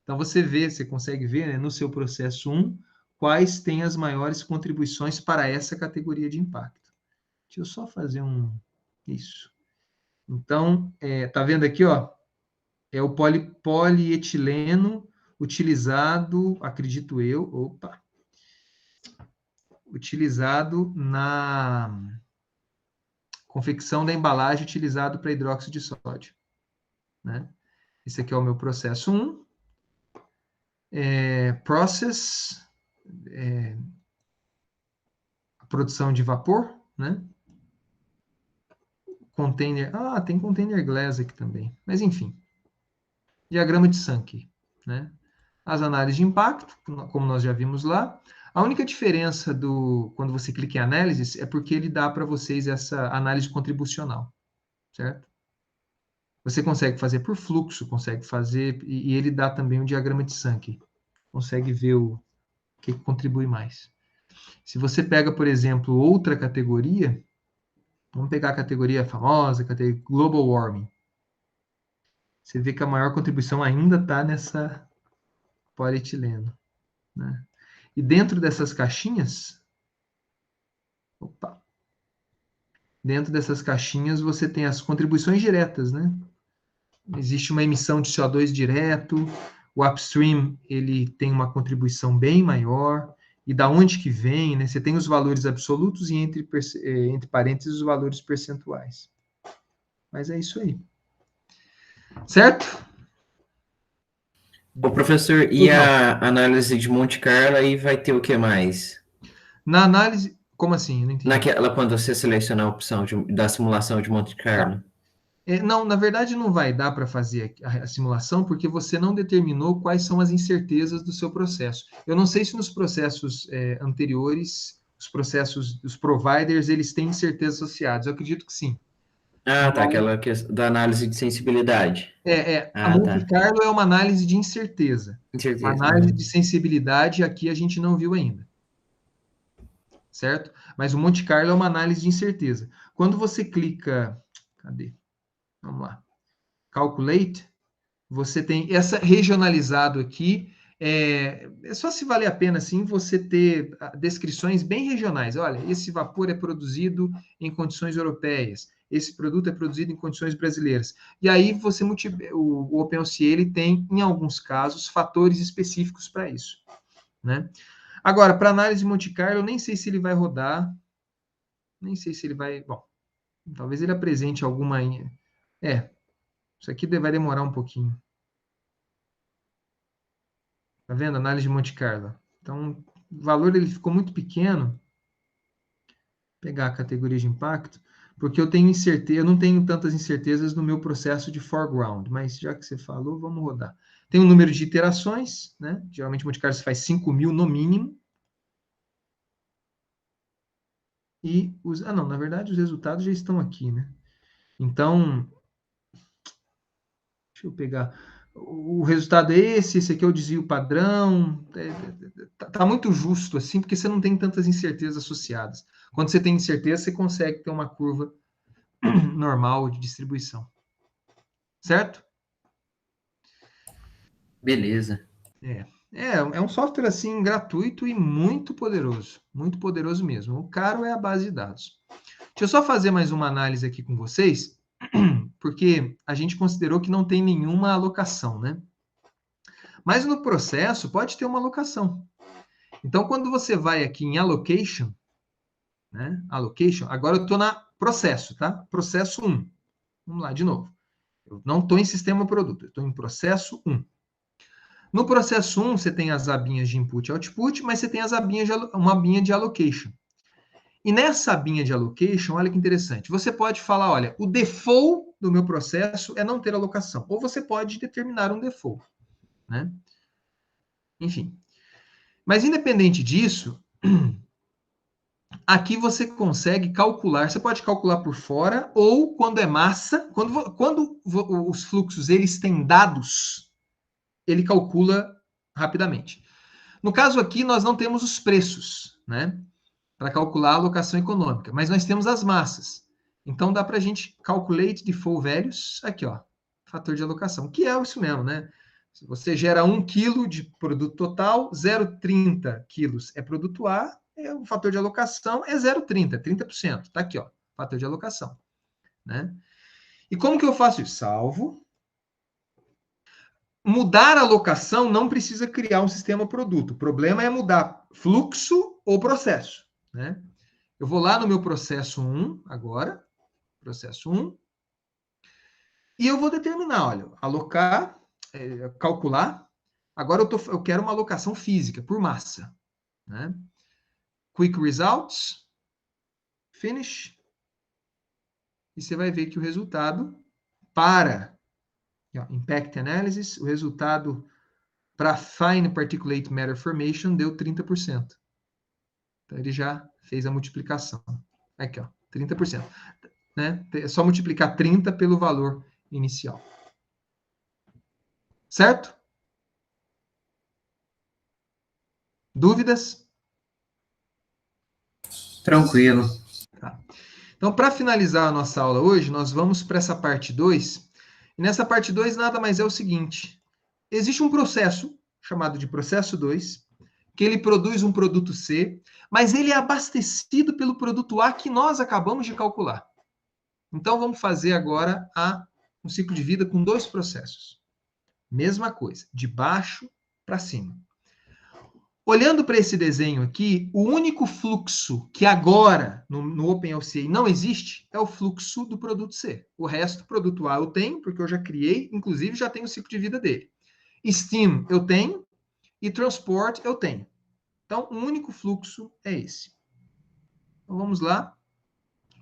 Então, você consegue ver, né, no seu processo 1, quais têm as maiores contribuições para essa categoria de impacto. Deixa eu só fazer isso. Então, tá vendo aqui, ó? É o polietileno utilizado, acredito eu, utilizado na confecção da embalagem utilizado para hidróxido de sódio, né? Esse aqui é o meu processo 1. Process, a produção de vapor, né? Container, tem container glass aqui também, mas enfim. Diagrama de Sankey, né? As análises de impacto, como nós já vimos lá. A única diferença quando você clica em análise é porque ele dá para vocês essa análise contribucional, certo? Você consegue fazer por fluxo, consegue fazer, e ele dá também um diagrama de Sankey. Consegue ver o que contribui mais. Se você pega, por exemplo, outra categoria, vamos pegar a categoria famosa, categoria Global Warming. Você vê que a maior contribuição ainda está nessa polietileno, né? E dentro dessas caixinhas, dentro dessas caixinhas você tem as contribuições diretas, né? Existe uma emissão de CO2 direto, o upstream ele tem uma contribuição bem maior, e da onde que vem, né? Você tem os valores absolutos e entre parênteses os valores percentuais. Mas é isso aí. Certo? Ô, professor, e a análise de Monte Carlo aí vai ter o que mais? Na análise, como assim? Eu não entendi. Naquela, quando você selecionar a opção da simulação de Monte Carlo. Não, na verdade não vai dar para fazer a simulação porque você não determinou quais são as incertezas do seu processo. Eu não sei se nos processos anteriores, os providers, eles têm incertezas associadas. Eu acredito que sim. Tá, aquela questão da análise de sensibilidade. A Monte Carlo é uma análise de incerteza. A análise de sensibilidade aqui a gente não viu ainda. Certo? Mas o Monte Carlo é uma análise de incerteza. Quando você clica... Cadê? Vamos lá. Calculate. Você tem essa regionalizado aqui. É só se vale a pena, assim, você ter descrições bem regionais. Olha, esse vapor é produzido em condições europeias. Esse produto é produzido em condições brasileiras. E aí você o OpenOCA ele tem, em alguns casos, fatores específicos para isso, né? Agora, para análise de Monte Carlo, eu nem sei se ele vai rodar. Nem sei se ele vai... Bom, talvez ele apresente alguma... Isso aqui vai demorar um pouquinho. Tá vendo? Análise de Monte Carlo. Então, o valor ele ficou muito pequeno. Vou pegar a categoria de impacto, porque eu não tenho tantas incertezas no meu processo de foreground, mas já que você falou, vamos rodar. Tem um número de iterações, né? Geralmente Monte Carlo você faz 5.000 no mínimo. E não, na verdade os resultados já estão aqui, né? Então, deixa eu pegar. O resultado é esse aqui é o desvio padrão. Tá muito justo assim, porque você não tem tantas incertezas associadas. Quando você tem incerteza, você consegue ter uma curva normal de distribuição. Certo? Beleza. É um software assim gratuito e muito poderoso mesmo. O caro é a base de dados. Deixa eu só fazer mais uma análise aqui com vocês, porque a gente considerou que não tem nenhuma alocação, né? Mas no processo pode ter uma alocação. Então, quando você vai aqui em Allocation, né? Allocation, agora eu estou na processo, tá? Processo 1. Vamos lá, de novo. Eu não estou em sistema produto, eu estou em processo 1. No processo 1, você tem as abinhas de input e output, mas você tem uma abinha de allocation. E nessa abinha de allocation, olha que interessante, você pode falar, olha, o default do meu processo é não ter alocação. Ou você pode determinar um default, né? Enfim. Mas independente disso, aqui você consegue calcular, você pode calcular por fora, ou quando é massa, quando os fluxos eles têm dados, ele calcula rapidamente. No caso aqui, nós não temos os preços, né? para calcular a alocação econômica. Mas nós temos as massas. Então, dá para a gente calculate default values, aqui, ó, fator de alocação, que é isso mesmo, né? Se você gera 1 kg de produto total, 0,30 quilos é produto A, o fator de alocação é 0,30, 30%. Está aqui, ó, fator de alocação. Né? E como que eu faço isso? Salvo. Mudar a alocação não precisa criar um sistema produto. O problema é mudar fluxo ou processo. Né? Eu vou lá no meu processo 1, agora, processo 1, e eu vou determinar, olha, alocar, calcular. Agora eu quero uma alocação física, por massa. Né? Quick Results, Finish, e você vai ver que o resultado para Impact Analysis, o resultado para Fine Particulate Matter Formation deu 30%. Então, ele já fez a multiplicação. Aqui, ó, 30%. Né? É só multiplicar 30 pelo valor inicial. Certo? Dúvidas? Tranquilo. Tá. Então, para finalizar a nossa aula hoje, nós vamos para essa parte 2. E nessa parte 2, nada mais é o seguinte. Existe um processo, chamado de processo 2, que ele produz um produto C, mas ele é abastecido pelo produto A que nós acabamos de calcular. Então, vamos fazer agora um ciclo de vida com 2 processos. Mesma coisa, de baixo para cima. Olhando para esse desenho aqui, o único fluxo que agora, no OpenLCA, não existe, é o fluxo do produto C. O resto, produto A eu tenho, porque eu já criei, inclusive já tenho o ciclo de vida dele. Steam eu tenho, e Transport eu tenho. Então, o único fluxo é esse. Então, vamos lá.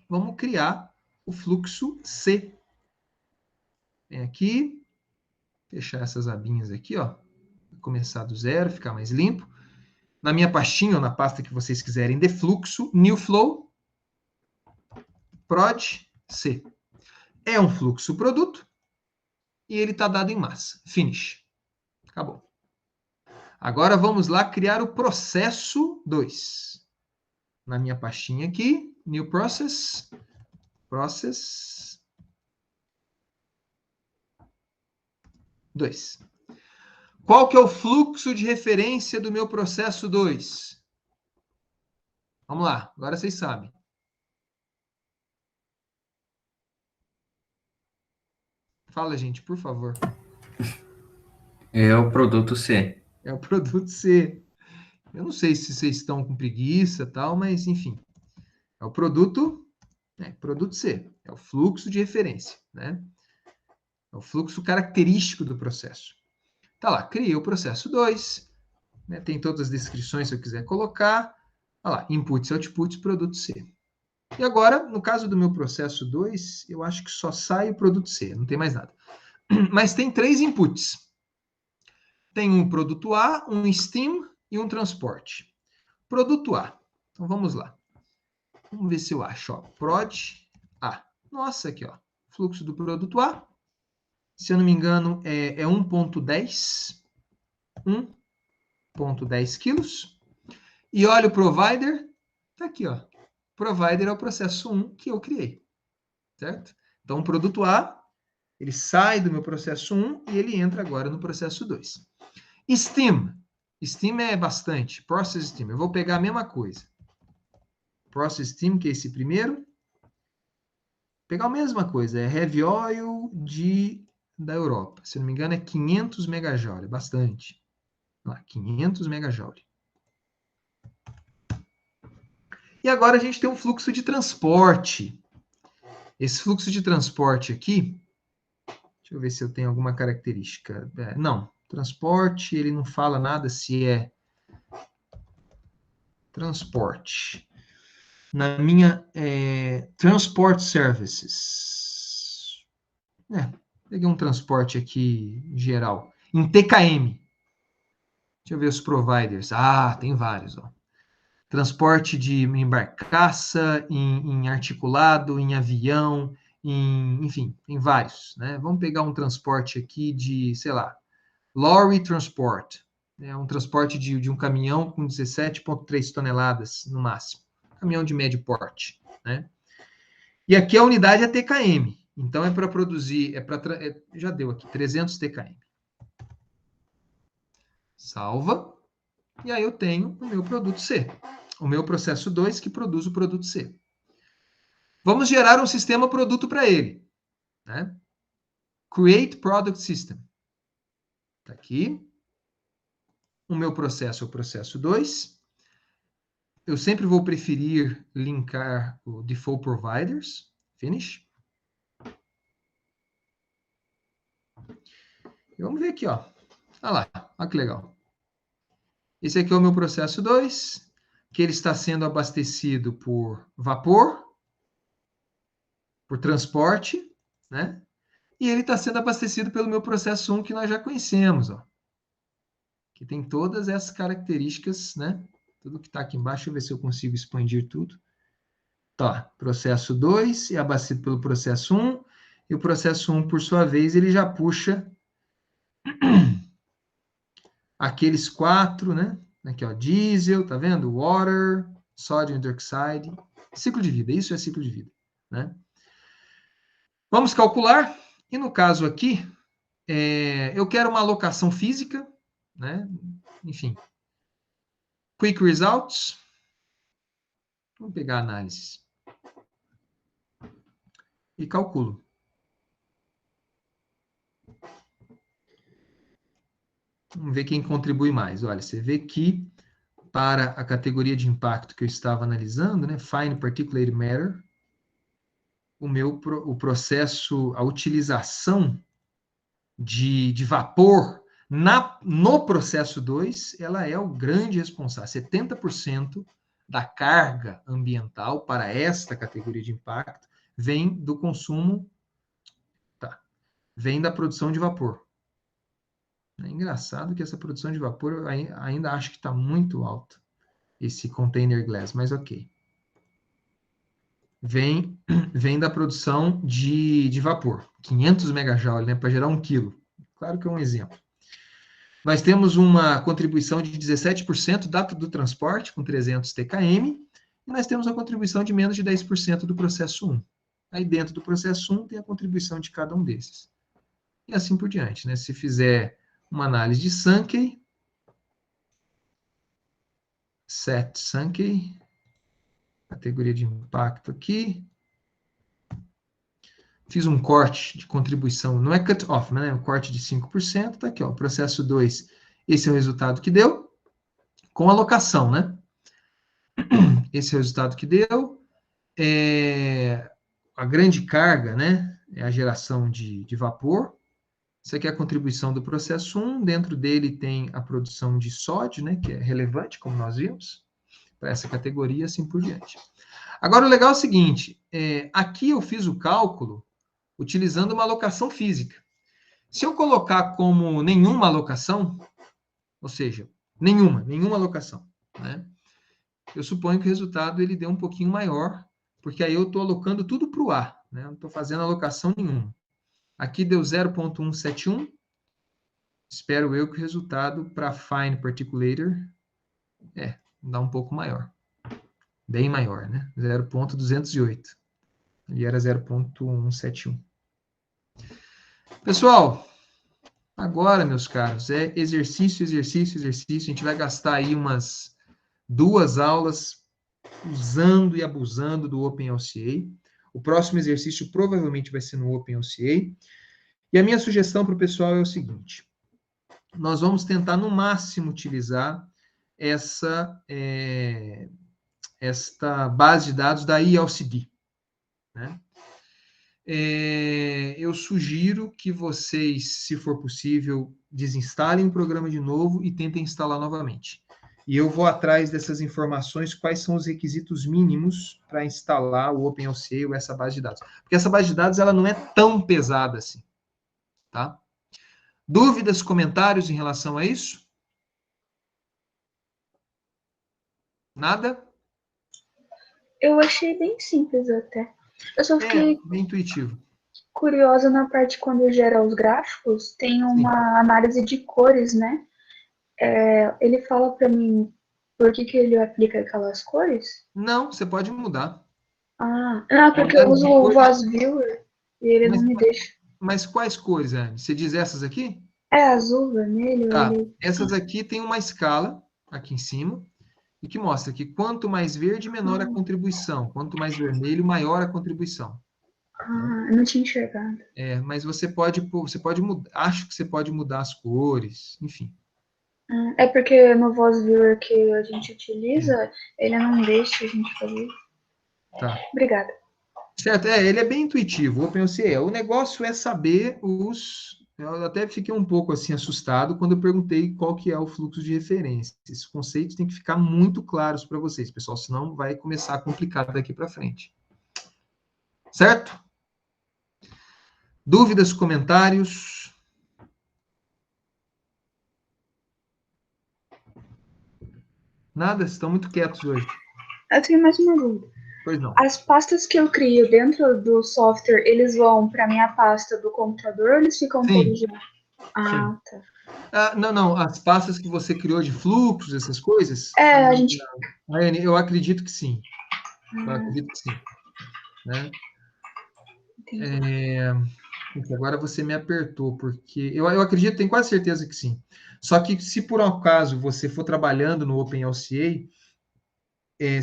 Vamos criar o fluxo C. Vem aqui, fechar essas abinhas aqui, ó. Começar do zero, ficar mais limpo. Na minha pastinha, ou na pasta que vocês quiserem de fluxo, New Flow, prod C. É um fluxo produto e ele está dado em massa. Finish. Acabou. Agora vamos lá criar o processo 2. Na minha pastinha aqui, New Process, Process 2. Qual que é o fluxo de referência do meu processo 2? Vamos lá, agora vocês sabem. Fala, gente, por favor. É o produto C. É o produto C. Eu não sei se vocês estão com preguiça e tal, mas enfim. É o produto C. É o fluxo de referência, né? É o fluxo característico do processo. Tá lá, criei o processo 2, né? Tem todas as descrições se eu quiser colocar. Olha lá, inputs, outputs, produto C. E agora, no caso do meu processo 2, eu acho que só sai o produto C, não tem mais nada. Mas tem 3 inputs. Tem um produto A, um Steam e um transporte. Produto A. Então, vamos lá. Vamos ver se eu acho. Ó, prod A. Nossa, aqui, ó. Fluxo do produto A. Se eu não me engano, é 1,10. 1,10 quilos. E olha o provider. Tá aqui, ó. Provider é o processo 1 que eu criei. Certo? Então, o produto A, ele sai do meu processo 1 e ele entra agora no processo 2. Steam. Steam é bastante. Process Steam. Eu vou pegar a mesma coisa. Process Steam, que é esse primeiro. Pegar a mesma coisa. É Heavy Oil da Europa. Se não me engano, é 500 megajoule. É bastante. Lá, 500 megajoule. E agora a gente tem um fluxo de transporte. Esse fluxo de transporte aqui, deixa eu ver se eu tenho alguma característica. Não, transporte, ele não fala nada se é transporte. Na minha Transport Services. Peguei um transporte aqui geral. Em TKM. Deixa eu ver os providers. Tem vários, ó. Transporte em barcaça, em articulado, em avião, enfim, tem vários, né? Vamos pegar um transporte aqui de, sei lá, lorry transport, né? Um transporte de um caminhão com 17,3 toneladas no máximo. caminhão de médio porte, né? E aqui a unidade é TKM. Então, é para produzir, já deu aqui, 300 TKM. Salva. E aí eu tenho o meu produto C. O meu processo 2 que produz o produto C. Vamos gerar um sistema produto para ele, né? Create Product System. Está aqui. O meu processo é o processo 2. Eu sempre vou preferir linkar o Default Providers. Finish. E vamos ver aqui, ó. Olha lá, olha que legal. Esse aqui é o meu processo 2, que ele está sendo abastecido por vapor, por transporte, né? E ele está sendo abastecido pelo meu processo 1, que nós já conhecemos, ó. Que tem todas essas características, né? Tudo que está aqui embaixo, deixa eu ver se eu consigo expandir tudo. Tá, processo 2 é abastecido pelo processo 1, e o processo 1, por sua vez, ele já puxa aqueles 4, né? Aqui, ó, diesel, tá vendo? Water, sodium hydroxide, ciclo de vida, isso é ciclo de vida, né? Vamos calcular, e no caso aqui, eu quero uma alocação física, né? Enfim. Quick Results. Vamos pegar a análise. E calculo. Vamos ver quem contribui mais. Olha, você vê que para a categoria de impacto que eu estava analisando, né? Fine Particulate Matter, o processo, a utilização de vapor no processo 2, ela é o grande responsável. 70% da carga ambiental para esta categoria de impacto vem do consumo, vem da produção de vapor. É engraçado que essa produção de vapor eu ainda acho que está muito alta, esse container glass, mas ok. Vem da produção de vapor, 500 megajoule, né, para gerar 1 quilo. Claro que é um exemplo. Nós temos uma contribuição de 17% do transporte, com 300 TKM, e nós temos uma contribuição de menos de 10% do processo 1. Aí dentro do processo 1 tem a contribuição de cada um desses. E assim por diante, né? Se fizer uma análise de Sankey, set Sankey, categoria de impacto aqui, fiz um corte de contribuição, não é cut-off, né? Um corte de 5%, tá aqui, ó, processo 2, esse é o resultado que deu, com alocação, né? Esse é o resultado que deu, a grande carga, né? É a geração de vapor, isso aqui é a contribuição do processo 1, dentro dele tem a produção de sódio, né? Que é relevante, como nós vimos, para essa categoria, assim por diante. Agora, o legal é o seguinte, aqui eu fiz o cálculo utilizando uma alocação física. Se eu colocar como nenhuma alocação, ou seja, nenhuma alocação, né? Eu suponho que o resultado ele dê um pouquinho maior, porque aí eu estou alocando tudo para o ar, né? Não estou fazendo alocação nenhuma. Aqui deu 0,171. Espero eu que o resultado para Fine Particulator dá um pouco maior. Bem maior, né? 0,208. E era 0,171. Pessoal, agora, meus caros, é exercício. A gente vai gastar aí umas 2 aulas usando e abusando do OpenLCA. O próximo exercício provavelmente vai ser no OpenLCA. E a minha sugestão para o pessoal é o seguinte. Nós vamos tentar, no máximo, utilizar esta base de dados da ELCD, né? Eu sugiro que vocês, se for possível, desinstalem o programa de novo e tentem instalar novamente. E eu vou atrás dessas informações, quais são os requisitos mínimos para instalar o OpenLCA ou essa base de dados. Porque essa base de dados ela não é tão pesada assim. Tá? Dúvidas, comentários em relação a isso? Nada? Eu achei bem simples até. Eu só fiquei bem intuitivo. Curiosa na parte quando gera os gráficos, tem uma análise de cores, né? Ele fala para mim Por que que ele aplica aquelas cores? Não, você pode mudar. Porque eu uso o Voz Viewer e ele não me deixa. Mas quais cores, Anne? Você diz essas aqui? É azul, vermelho, Tá. ele... Essas aqui tem uma escala aqui em cima e que mostra que quanto mais verde, menor a contribuição. Quanto mais vermelho, maior a contribuição. eu não tinha enxergado. Mas você pode mudar, acho que você pode mudar as cores, enfim. É porque no Voz Viewer que a gente utiliza, ele não deixa a gente fazer. Tá. Obrigada. Certo, ele é bem intuitivo, o OpenOCE. O negócio é saber os... Eu até fiquei um pouco assim assustado quando eu perguntei qual que é o fluxo de referência. Esses conceitos têm que ficar muito claros para vocês, pessoal, senão vai começar a complicar daqui para frente. Certo? Dúvidas, comentários? Nada? Estão muito quietos hoje. Eu tenho mais uma dúvida. Pois não. As pastas que eu crio dentro do software, eles vão para minha pasta do computador ou eles ficam todos já? Tá. Não. As pastas que você criou de fluxos, essas coisas? A gente... Eu acredito que sim. Eu acredito que sim. Né? Agora você me apertou, porque eu acredito, tenho quase certeza que sim. Só que se por um acaso você for trabalhando no OpenLCA,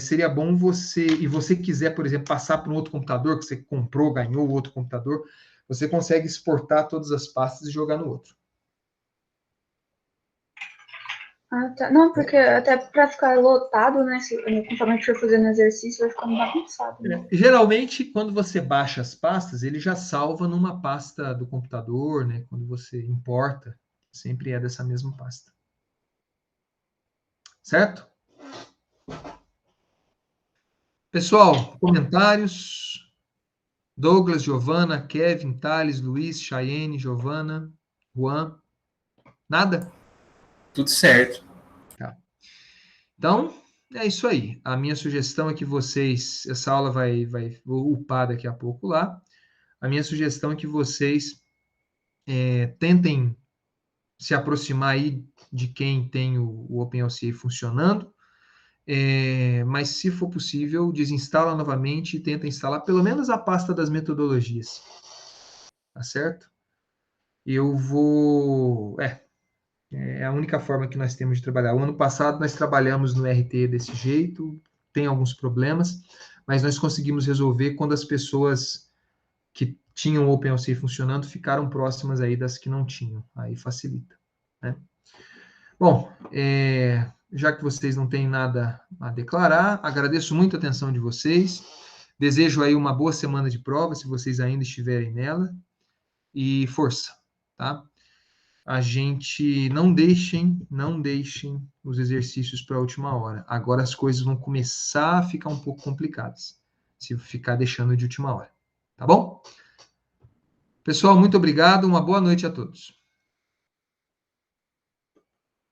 seria bom e você quiser, por exemplo, passar para um outro computador, que você comprou, ganhou outro computador, você consegue exportar todas as pastas e jogar no outro. Tá. Não, porque até para ficar lotado, né? Conforme a gente for fazendo exercício, vai ficando bagunçado. Né? Geralmente, quando você baixa as pastas, ele já salva numa pasta do computador, né? Quando você importa, sempre é dessa mesma pasta. Certo? Pessoal, comentários? Douglas, Giovana, Kevin, Thales, Luiz, Chayenne, Giovana, Juan. Nada? Tudo certo. Tá. Então, é isso aí. A minha sugestão é que vocês... Essa aula vou upar daqui a pouco lá. A minha sugestão é que vocês tentem se aproximar aí de quem tem o OpenLCA funcionando. Mas, se for possível, desinstala novamente e tenta instalar pelo menos a pasta das metodologias. Tá certo? Eu vou... É a única forma que nós temos de trabalhar. O ano passado nós trabalhamos no RT desse jeito, tem alguns problemas, mas nós conseguimos resolver quando as pessoas que tinham o OpenLCA funcionando ficaram próximas aí das que não tinham. Aí facilita, né? Bom, já que vocês não têm nada a declarar, agradeço muito a atenção de vocês. Desejo aí uma boa semana de prova, se vocês ainda estiverem nela. E força, tá? A gente não deixem os exercícios para a última hora. Agora as coisas vão começar a ficar um pouco complicadas, se ficar deixando de última hora. Tá bom? Pessoal, muito obrigado. Uma boa noite a todos.